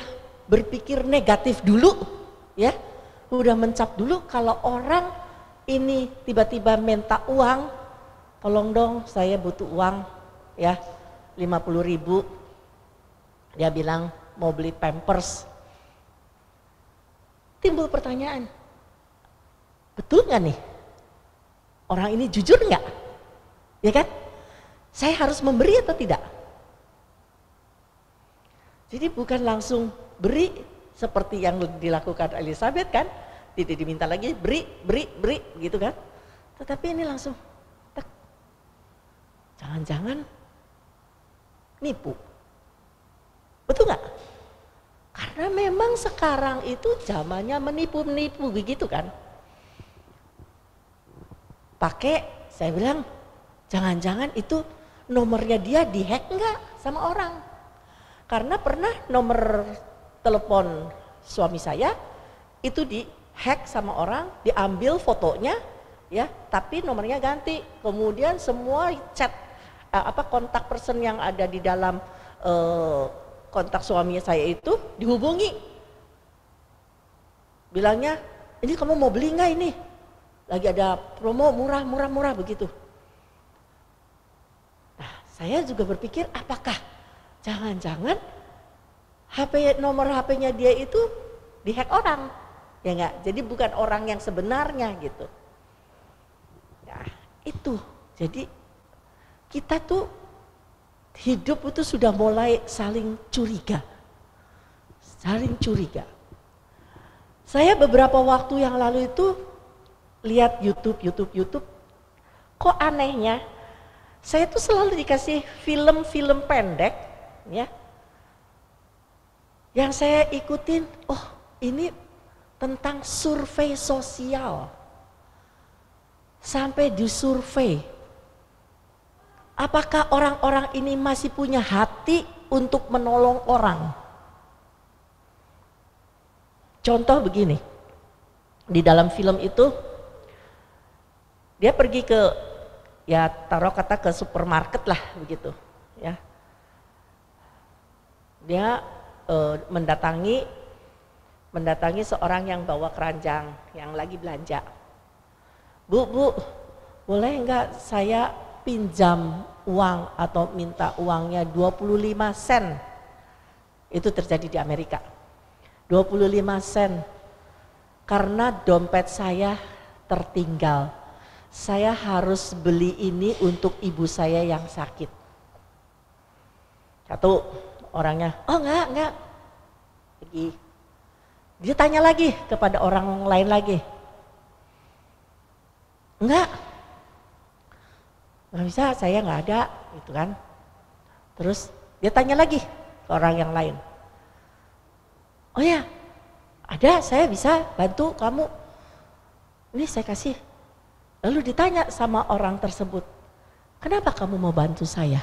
berpikir negatif dulu, ya. Udah mencap dulu kalau orang ini tiba-tiba minta uang, tolong dong saya butuh uang, ya. 50.000, dia bilang mau beli Pampers. Timbul pertanyaan, betul nggak nih? Orang ini jujur nggak? Ya kan? Saya harus memberi atau tidak? Jadi bukan langsung beri seperti yang dilakukan Elizabeth kan? Tidak diminta lagi beri gitu kan? Tetapi ini langsung, jangan-jangan nipu. Betul nggak? Karena memang sekarang itu zamannya menipu begitu kan. Saya bilang jangan-jangan itu nomornya dia dihack nggak sama orang. Karena pernah nomor telepon suami saya itu dihack sama orang, diambil fotonya ya, tapi nomornya ganti. Kemudian semua chat kontak person yang ada di dalam kontak suami saya itu dihubungi, bilangnya ini kamu mau beli nggak, ini lagi ada promo murah begitu. Nah, saya juga berpikir apakah jangan-jangan nomor HP-nya dia itu dihack orang, ya nggak? Jadi bukan orang yang sebenarnya gitu. Nah, itu jadi kita tuh hidup itu sudah mulai saling curiga. Saya beberapa waktu yang lalu itu lihat YouTube. Kok anehnya, saya tuh selalu dikasih film-film pendek, ya. Yang saya ikutin, oh ini tentang survei sosial. Sampai disurvei. Apakah orang-orang ini masih punya hati untuk menolong orang? Contoh begini, di dalam film itu dia pergi ke, ya taruh kata ke supermarket lah begitu, ya. Dia mendatangi seorang yang bawa keranjang yang lagi belanja. Bu, boleh enggak saya pinjam uang atau minta uangnya 25 sen. Itu terjadi di Amerika. 25 sen. Karena dompet saya tertinggal. Saya harus beli ini untuk ibu saya yang sakit. Satu orangnya, oh enggak. Pergi. Dia tanya lagi kepada orang lain lagi. Enggak bisa, saya nggak ada, gitu kan. Terus dia tanya lagi ke orang yang lain. Oh ya, ada, saya bisa bantu kamu. Ini saya kasih. Lalu ditanya sama orang tersebut, kenapa kamu mau bantu saya?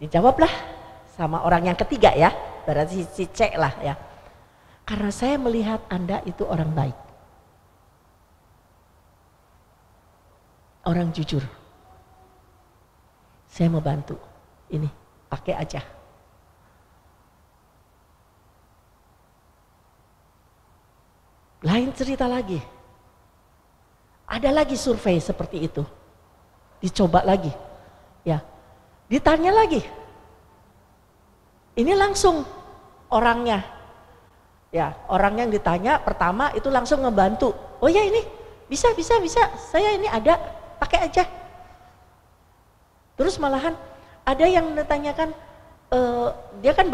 Dijawablah sama orang yang ketiga ya, berarti si C lah ya. Karena saya melihat Anda itu orang baik. Orang jujur. Saya mau bantu. Ini, pakai aja. Lain cerita lagi. Ada lagi survei seperti itu. Dicoba lagi. Ya. Ditanya lagi. Ini langsung orangnya. Ya, orang yang ditanya pertama itu langsung ngebantu. Oh ya ini, bisa. Saya ini ada, pakai aja. Terus malahan ada yang ditanyakan, dia kan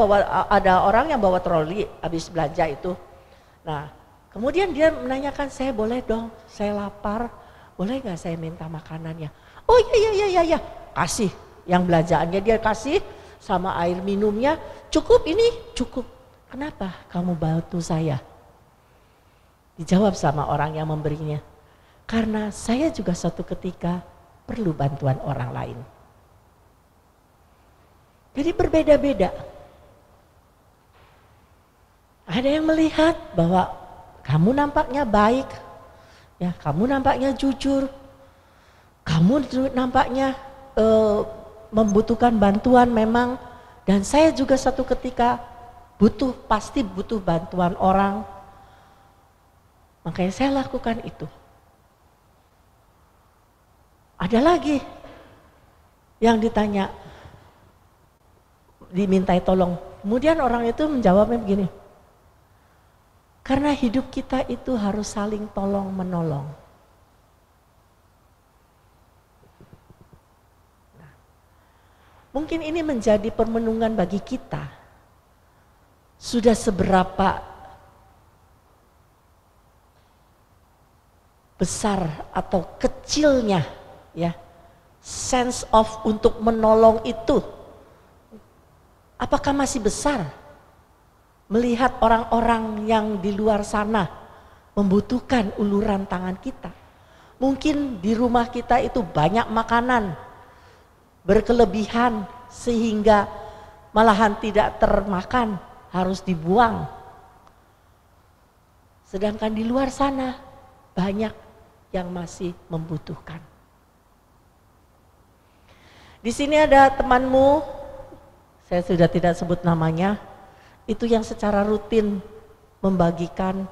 ada orang yang bawa troli habis belanja itu. Nah, kemudian dia menanyakan, saya boleh dong, saya lapar, boleh nggak saya minta makanannya? Oh iya, kasih. Yang belanjaannya dia kasih, sama air minumnya, cukup ini, cukup. kenapa kamu bantu saya? Dijawab sama orang yang memberinya, karena saya juga suatu ketika perlu bantuan orang lain. Jadi berbeda-beda. Ada yang melihat bahwa kamu nampaknya baik, ya, kamu nampaknya jujur, kamu nampaknya membutuhkan bantuan memang, dan saya juga suatu ketika pasti butuh bantuan orang, makanya saya lakukan itu. Ada lagi yang ditanya, dimintai tolong, kemudian orang itu menjawabnya begini, karena hidup kita itu harus saling tolong menolong. Nah, mungkin ini menjadi permenungan bagi kita. Sudah seberapa besar atau kecilnya, ya, sense of untuk menolong itu, apakah masih besar melihat orang-orang yang di luar sana membutuhkan uluran tangan kita? Mungkin di rumah kita itu banyak makanan berkelebihan sehingga malahan tidak termakan, harus dibuang. Sedangkan di luar sana banyak yang masih membutuhkan. Di sini ada temanmu, saya sudah tidak sebut namanya, itu yang secara rutin membagikan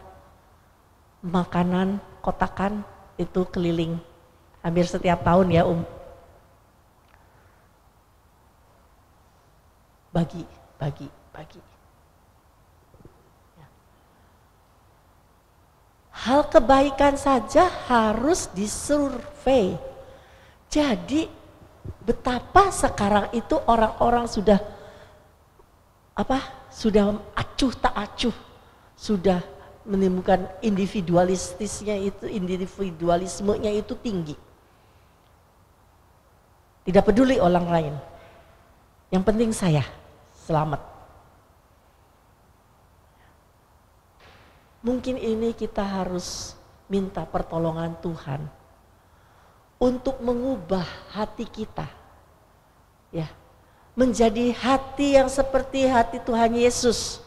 makanan kotakan itu keliling hampir setiap tahun ya, bagi. Ya. Hal kebaikan saja harus disurvei. Jadi betapa sekarang itu orang-orang sudah sudah acuh tak acuh, sudah menimbulkan individualismenya itu tinggi. Tidak peduli orang lain, yang penting saya selamat. Mungkin ini kita harus minta pertolongan Tuhan untuk mengubah hati kita, ya, menjadi hati yang seperti hati Tuhan Yesus,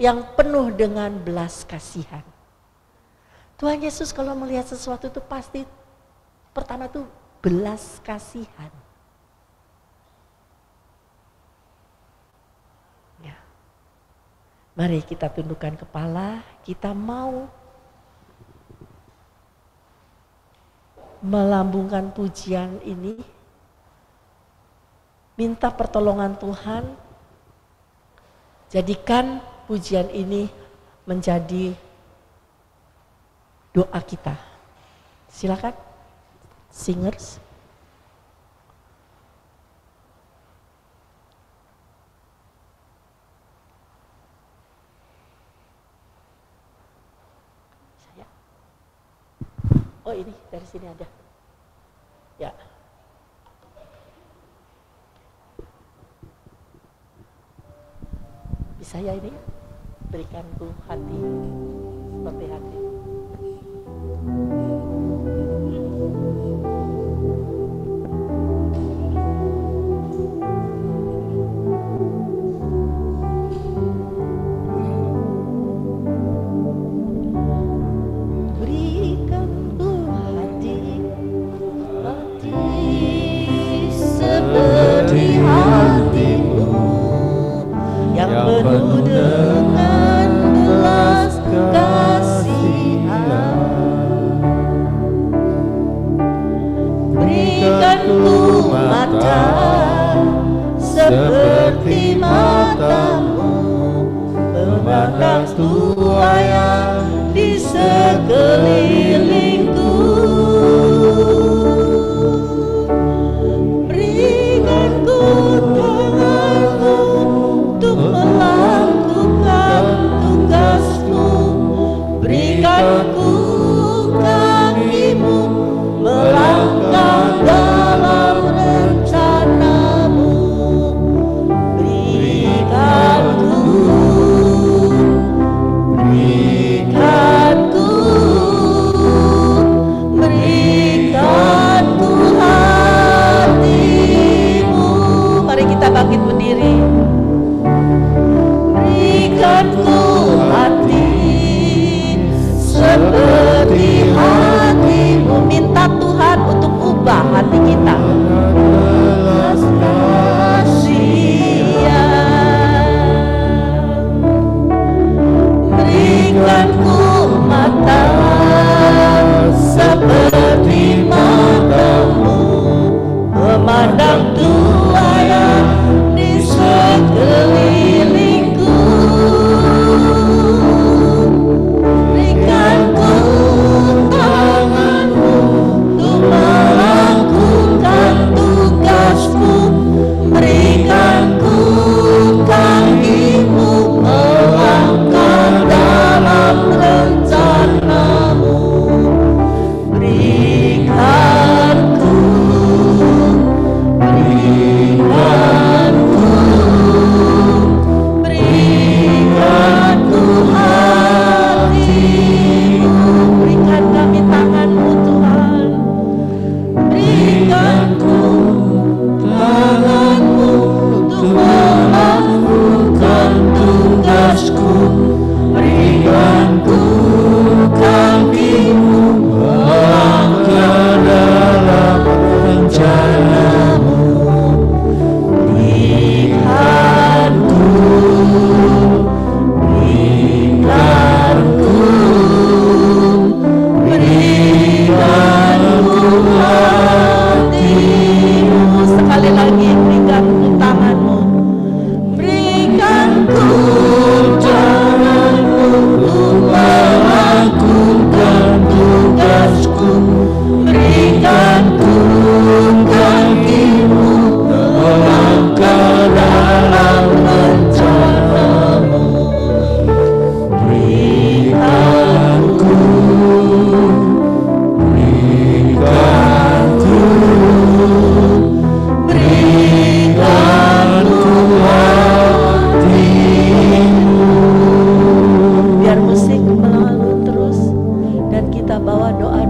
yang penuh dengan belas kasihan. Tuhan Yesus kalau melihat sesuatu itu pasti pertama itu belas kasihan. Ya. Mari kita tundukkan kepala, kita mau melambungkan pujian ini, minta pertolongan Tuhan, jadikan pujian ini menjadi doa kita. Silakan, singers. Oh ini dari sini ada. Ya. Bisa ya ini? Berikanku hati seperti hati. Penuh dengan belas kasihan, berikanku mata seperti matamu, memandang tuayan di sekelilingku. Berikanku tanganmu untuk melakukan tugasmu, berikanku kakimu melangkah dalam rencanamu, berikanku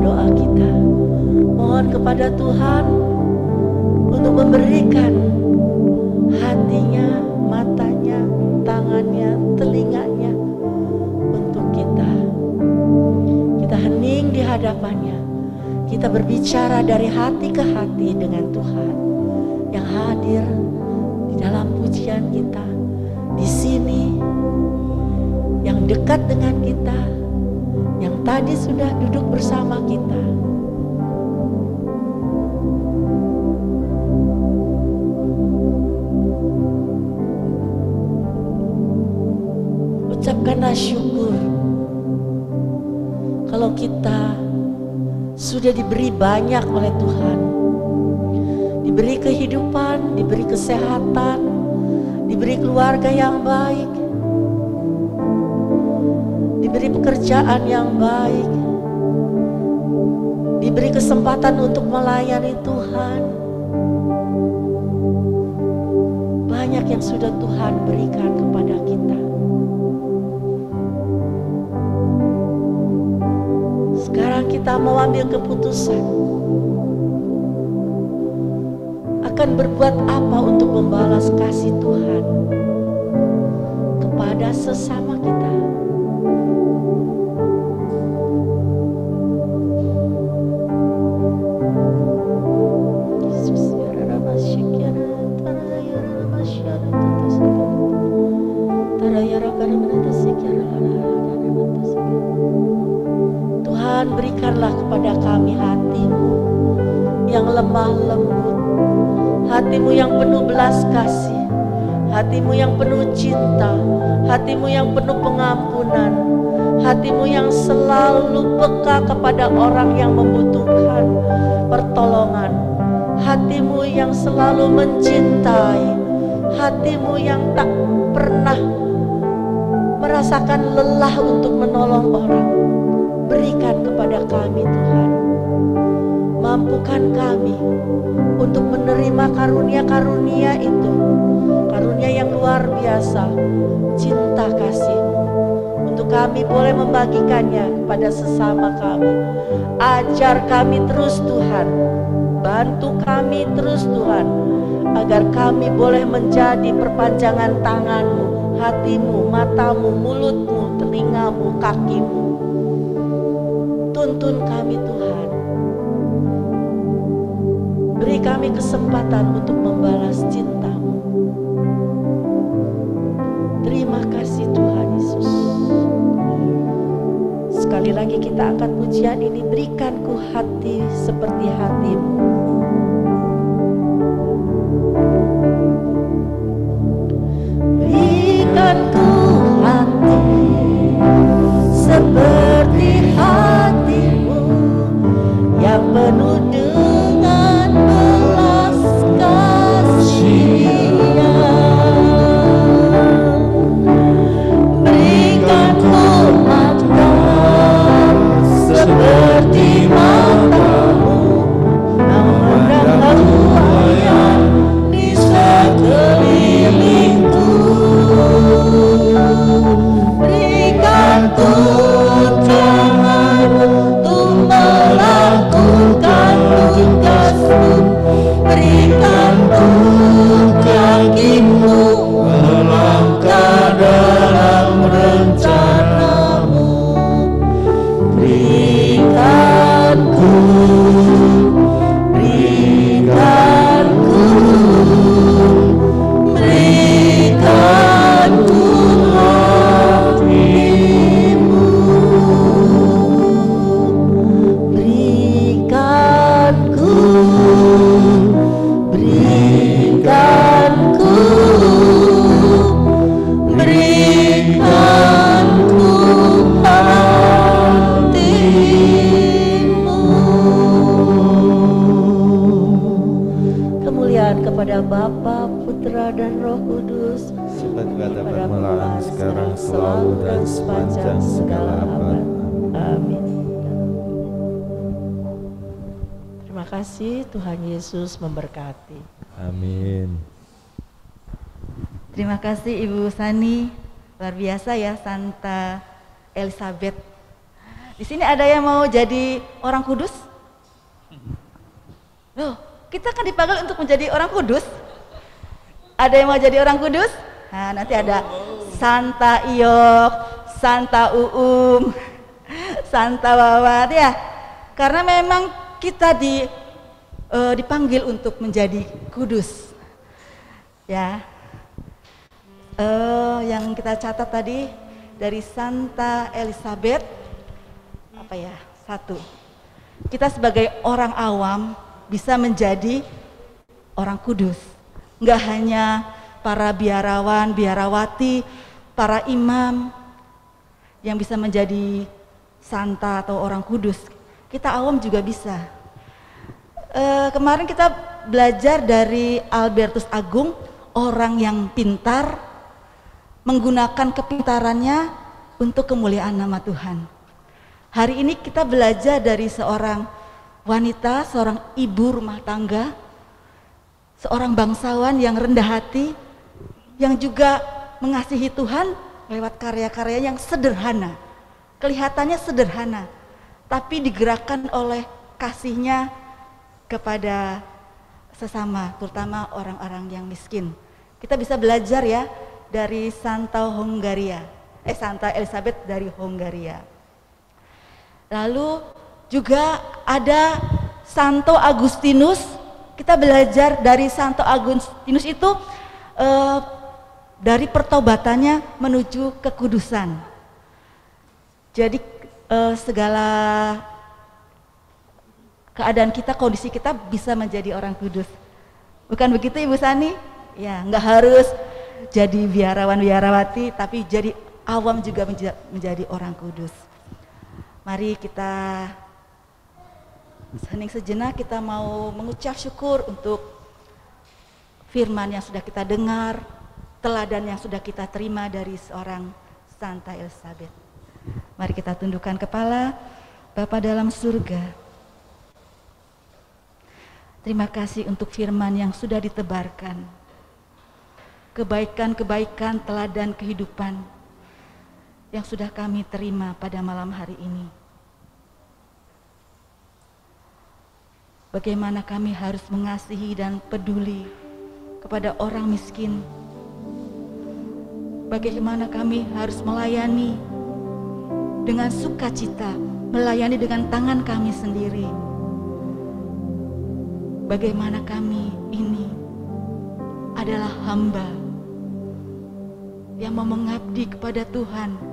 doa kita. Mohon kepada Tuhan untuk memberikan hatinya, matanya, tangannya, telinganya untuk kita. Kita hening di hadapannya. Kita berbicara dari hati ke hati dengan Tuhan yang hadir di dalam pujian kita, di sini, yang dekat dengan kita, yang tadi sudah duduk bersama kita. Ucapkanlah syukur kalau kita sudah diberi banyak oleh Tuhan, diberi kehidupan, diberi kesehatan, diberi keluarga yang baik, diberi pekerjaan yang baik, diberi kesempatan untuk melayani Tuhan. Banyak yang sudah Tuhan berikan kepada kita. Sekarang kita mau ambil keputusan akan berbuat apa untuk membalas kasih Tuhan kepada sesama kita. Tuhan, berikanlah kepada kami hati-Mu yang lemah lembut, hati-Mu yang penuh belas kasih, hati-Mu yang penuh cinta, hati-Mu yang penuh pengampunan, hati-Mu yang selalu peka kepada orang yang membutuhkan pertolongan, hati-Mu yang selalu mencintai, hati-Mu yang tak pernah merasakan lelah untuk menolong orang. Berikan kepada kami Tuhan. Mampukan kami untuk menerima karunia-karunia itu, karunia yang luar biasa, cinta kasih-Mu, untuk kami boleh membagikannya kepada sesama kami. Ajar kami terus Tuhan, bantu kami terus Tuhan, agar kami boleh menjadi perpanjangan tangan-Mu, hati-Mu, mata-Mu, mulut-Mu, telinga-Mu, kaki-Mu. Tuntun kami Tuhan. Beri kami kesempatan untuk membalas cinta-Mu. Terima kasih Tuhan Yesus. Sekali lagi kita angkat pujian ini. Berikan ku hati seperti hati-Mu. Berikan ku hati seperti hati-Mu yang penuh dengan belas kasihan. Berikan ku mata seperti mata-Mu yang memandang kerugian di sekelilingku. Berikan ku tangan untuk melakukan tugas-Mu. Berikan ku kaki-Mu melangkah dalam rencana-Mu. Berikan ku kepada Bapa, Putra dan Roh Kudus, seperti pada permulaan, sekarang, selalu dan sepanjang segala abad. Amin. Terima kasih, Tuhan Yesus memberkati. Amin. Terima kasih Ibu Sani, luar biasa ya Santa Elizabeth. Di sini ada yang mau jadi orang kudus? Loh, kita kan dipanggil untuk menjadi orang kudus. Ada yang mau jadi orang kudus? Nah, nanti ada Santa Iok, Santa Uum, Santa Wawat ya. Karena memang kita dipanggil untuk menjadi kudus. Ya. Yang kita catat tadi dari Santa Elizabeth apa ya? 1. Kita sebagai orang awam bisa menjadi orang kudus. Enggak hanya para biarawan, biarawati, para imam yang bisa menjadi santa atau orang kudus. Kita awam juga bisa. Kemarin kita belajar dari Albertus Agung, orang yang pintar, menggunakan kepintarannya untuk kemuliaan nama Tuhan. Hari ini kita belajar dari seorang wanita, seorang ibu rumah tangga, seorang bangsawan yang rendah hati, yang juga mengasihi Tuhan lewat karya-karya yang sederhana. Kelihatannya sederhana, tapi digerakkan oleh kasihnya kepada sesama, terutama orang-orang yang miskin. Kita bisa belajar ya dari Santa Elizabeth dari Hongaria. Lalu juga ada Santo Agustinus. Kita belajar dari Santo Agustinus itu dari pertobatannya menuju kekudusan. Jadi segala keadaan kita, kondisi kita bisa menjadi orang kudus. Bukan begitu Ibu Sani? Ya, nggak harus jadi biarawan biarawati, tapi jadi awam juga menjadi orang kudus. Mari kita hening sejenak, kita mau mengucap syukur untuk firman yang sudah kita dengar, teladan yang sudah kita terima dari seorang Santa Elizabeth. Mari kita tundukkan kepala. Bapa dalam surga, terima kasih untuk firman yang sudah ditebarkan. Kebaikan-kebaikan teladan kehidupan yang sudah kami terima pada malam hari ini. Bagaimana kami harus mengasihi dan peduli kepada orang miskin. Bagaimana kami harus melayani dengan sukacita, melayani dengan tangan kami sendiri. Bagaimana kami ini adalah hamba yang mau mengabdi kepada Tuhan.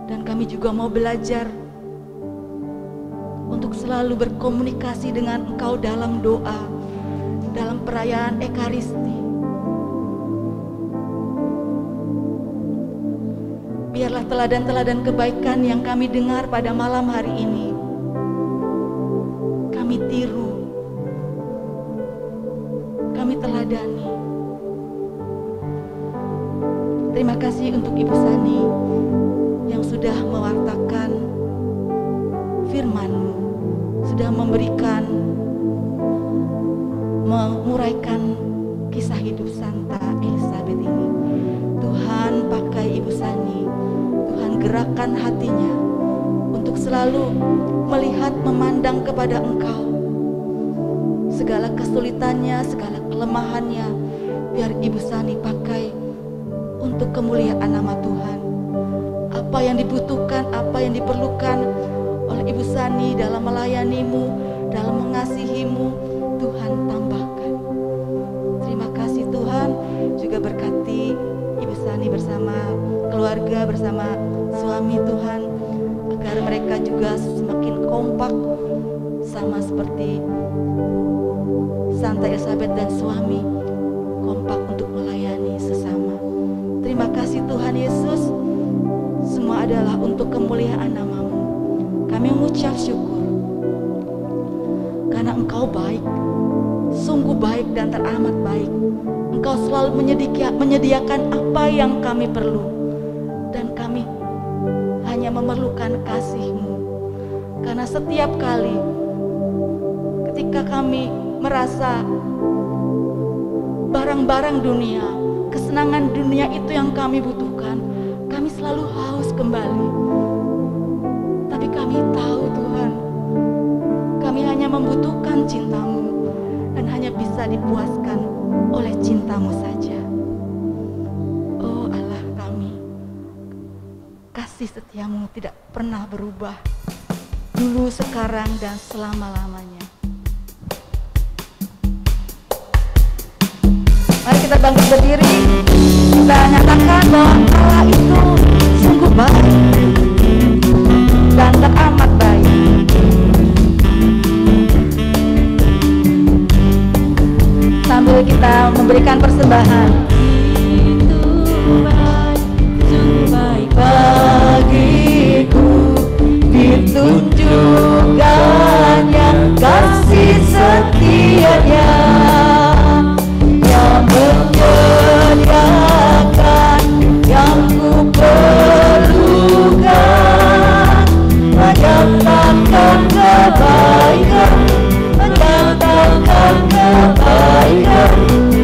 Dan kami juga mau belajar untuk selalu berkomunikasi dengan Engkau dalam doa, dalam perayaan Ekaristi. Biarlah teladan-teladan kebaikan yang kami dengar pada malam hari ini kami tiru, kami teladani. Terima kasih untuk Ibu Sani yang sudah mewartakan firman-Mu, sudah menguraikan kisah hidup Santa Elizabeth ini. Tuhan pakai Ibu Sani, Tuhan gerakkan hatinya untuk selalu melihat, memandang kepada Engkau. Segala kesulitannya, segala kelemahannya, biar Ibu Sani pakai untuk kemuliaan nama Tuhan. Apa yang dibutuhkan, apa yang diperlukan oleh Ibu Sani dalam melayani-Mu, dalam mengasihi-Mu, Tuhan tambahkan. Terima kasih Tuhan, juga berkati Ibu Sani bersama keluarga, bersama suami Tuhan, agar mereka juga semakin kompak, sama seperti Santa Elizabeth dan suami, kompak untuk melayani sesama. Terima kasih Tuhan Yesus, semua adalah untuk kemuliaan nama-Mu. Kami mengucap syukur karena Engkau baik, sungguh baik dan teramat baik. Engkau selalu menyediakan apa yang kami perlu, dan kami hanya memerlukan kasih-Mu. Karena setiap kali ketika kami merasa barang-barang dunia, kesenangan dunia itu yang kami butuhkan, selalu haus kembali. Tapi kami tahu Tuhan, kami hanya membutuhkan cinta-Mu dan hanya bisa dipuaskan oleh cinta-Mu saja. Oh Allah kami, kasih setia-Mu tidak pernah berubah, dulu, sekarang, dan selama-lamanya. Mari kita bangkit berdiri, kita nyatakan bahwa Allah itu sungguh baik dan teramat baik. Sambil kita memberikan persembahan. Itu baik, sungguh baik bagiku, ditunjukkannya kasih setianya yang menyediakan yang ku perlukan, menyatakan kebaikan, menyatakan kebaikan,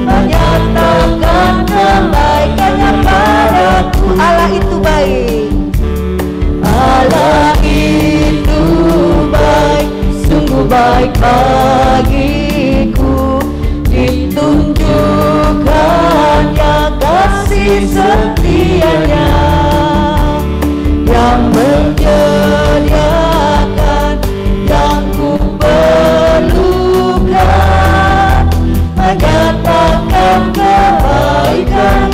menyatakan kebaikannya padaku. Allah itu baik, Allah itu baik, sungguh baik bagiku, ditunjukkannya kasih setianya yang menyediakan yang ku perlukan, menyatakan kebaikan,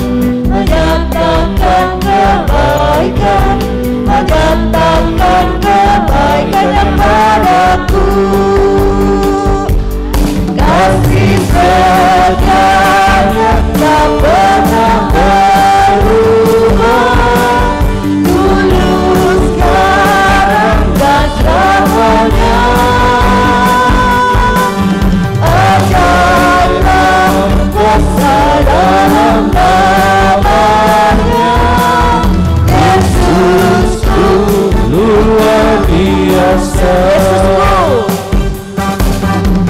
menyatakan kebaikan, menyatakan kebaikannya padaku. Kasih setianya tak pernah berubah, dulu, sekarang, dan selamanya. Ajaiblah besar dalam namanya, Yesusku luar biasa.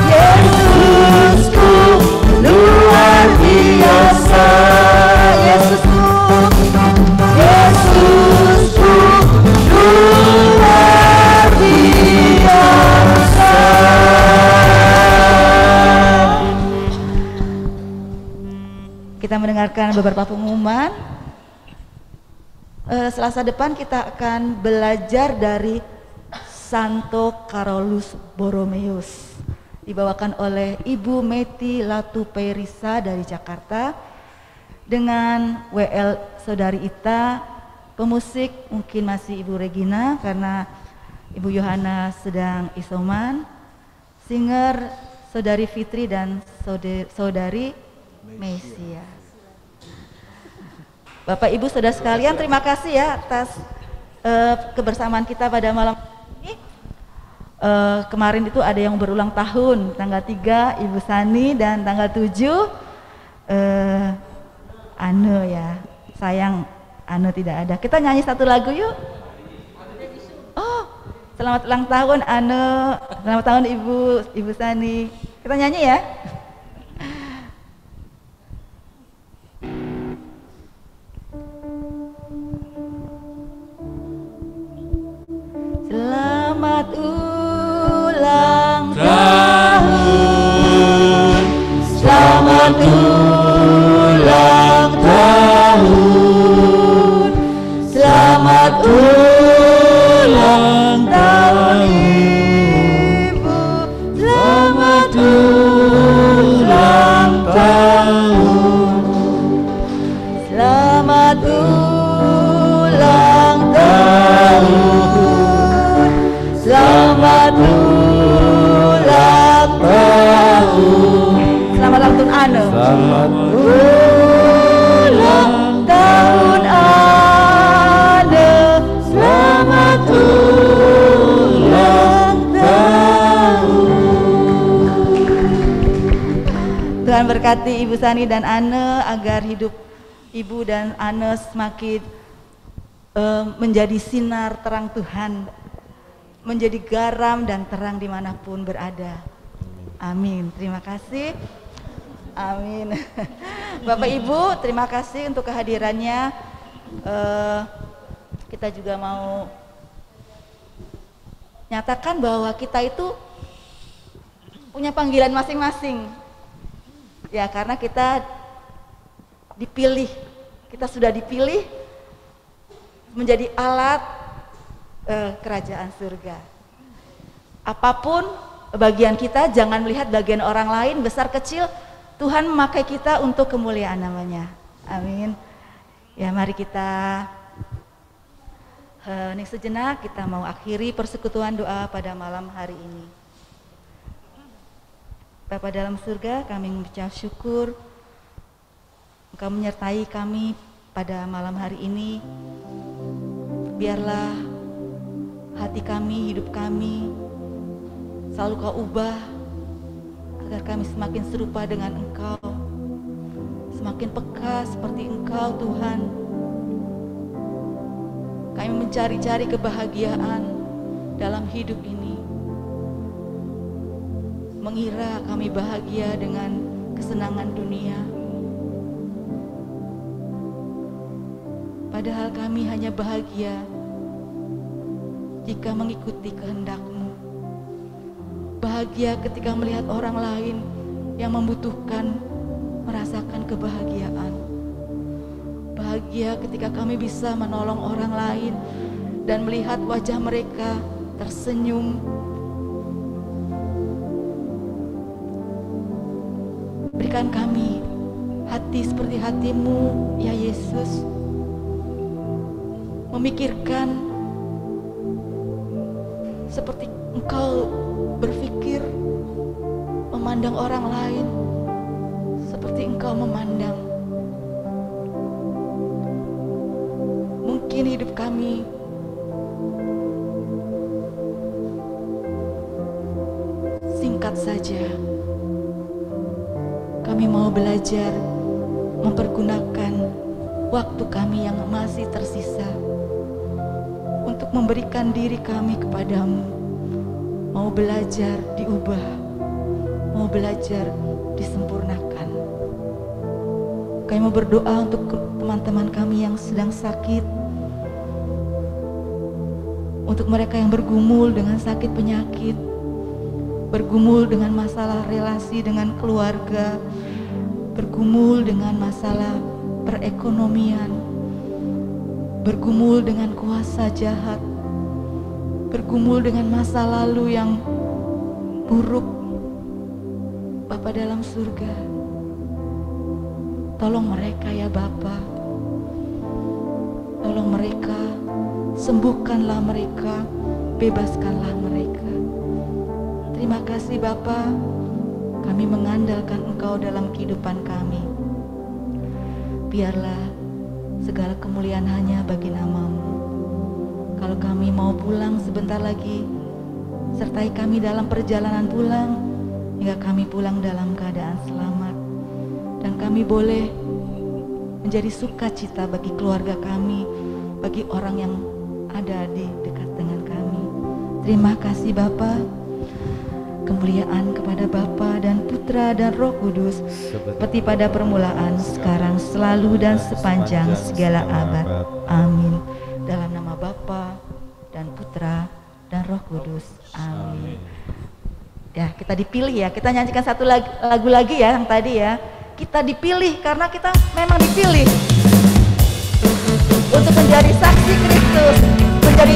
Yesusku luar biasa, Yesusku, Yesusku luar biasa. Kita mendengarkan beberapa pengumuman. Selasa depan kita akan belajar dari Santo Carolus Borromeus, dibawakan oleh Ibu Meti Latuperisa dari Jakarta dengan WL Saudari Ita, pemusik mungkin masih Ibu Regina karena Ibu Yohana sedang isoman, singer Saudari Fitri dan Saudari Mesia. Bapak Ibu Saudara sekalian, terima kasih ya atas kebersamaan kita pada malam ini. Kemarin itu ada yang berulang tahun, tanggal 3 Ibu Sani dan tanggal 7 Ane ya. Sayang Ane tidak ada. Kita nyanyi satu lagu yuk. Oh, selamat ulang tahun Ane, selamat tahun Ibu Sani. Kita nyanyi ya. Selamat ulang tahun, selamat ulang tahun, selamat ulang tahun Ibu, selamat ulang tahun, selamat ulang tahun. Selamat ulang tahun. Selamat ulang tahun Ane. Selamat ulang tahun Ane. Selamat ulang tahun. Tuhan berkati Ibu Sani dan Ane agar hidup Ibu dan Ane semakin menjadi sinar terang Tuhan, menjadi garam dan terang dimanapun berada. Amin. Terima kasih. Amin. Bapak Ibu, terima kasih untuk kehadirannya. kita juga mau nyatakan bahwa kita itu punya panggilan masing-masing. Ya, karena kita dipilih, kita sudah dipilih menjadi alat kerajaan surga. Apapun bagian kita, jangan melihat bagian orang lain, besar kecil, Tuhan memakai kita untuk kemuliaan namanya. Amin. Ya, mari kita hening sejenak, kita mau akhiri persekutuan doa pada malam hari ini. Bapa dalam surga, kami mengucap syukur Engkau menyertai kami pada malam hari ini. Biarlah hati kami, hidup kami selalu Kau ubah agar kami semakin serupa dengan Engkau, semakin peka seperti Engkau Tuhan. Kami mencari-cari kebahagiaan dalam hidup ini, mengira kami bahagia dengan kesenangan dunia, padahal kami hanya bahagia jika mengikuti kehendak-Mu. Bahagia ketika melihat orang lain yang membutuhkan merasakan kebahagiaan. Bahagia ketika kami bisa menolong orang lain dan melihat wajah mereka tersenyum. Berikan kami hati seperti hati-Mu, ya Yesus. Memikirkan seperti Engkau berpikir, memandang orang lain seperti Engkau memandang. Mungkin hidup kami singkat saja. Kami mau belajar mempergunakan waktu kami yang masih tersisa untuk memberikan diri kami kepadamu. Mau belajar diubah, mau belajar disempurnakan. Kami mau berdoa untuk teman-teman kami yang sedang sakit, untuk mereka yang bergumul dengan sakit penyakit, bergumul dengan masalah relasi dengan keluarga, bergumul dengan masalah perekonomian, bergumul dengan kuasa jahat, bergumul dengan masa lalu yang buruk. Bapa dalam surga, tolong mereka ya Bapa, tolong mereka, sembuhkanlah mereka, bebaskanlah mereka. Terima kasih Bapa, kami mengandalkan Engkau dalam kehidupan kami. Biarlah segala kemuliaan hanya bagi nama-Mu. Kalau kami mau pulang sebentar lagi, sertai kami dalam perjalanan pulang, hingga kami pulang dalam keadaan selamat. Dan kami boleh menjadi sukacita bagi keluarga kami, bagi orang yang ada di dekat dengan kami. Terima kasih Bapa. Kemuliaan kepada Bapa dan Putra dan Roh Kudus, seperti pada permulaan, sekarang, selalu dan sepanjang segala abad. Amin. Dalam nama Bapa dan Putra dan Roh Kudus. Amin. Ya, kita dipilih ya. Kita nyanyikan satu lagu lagi ya yang tadi ya. Kita dipilih karena kita memang dipilih untuk menjadi saksi Kristus, menjadi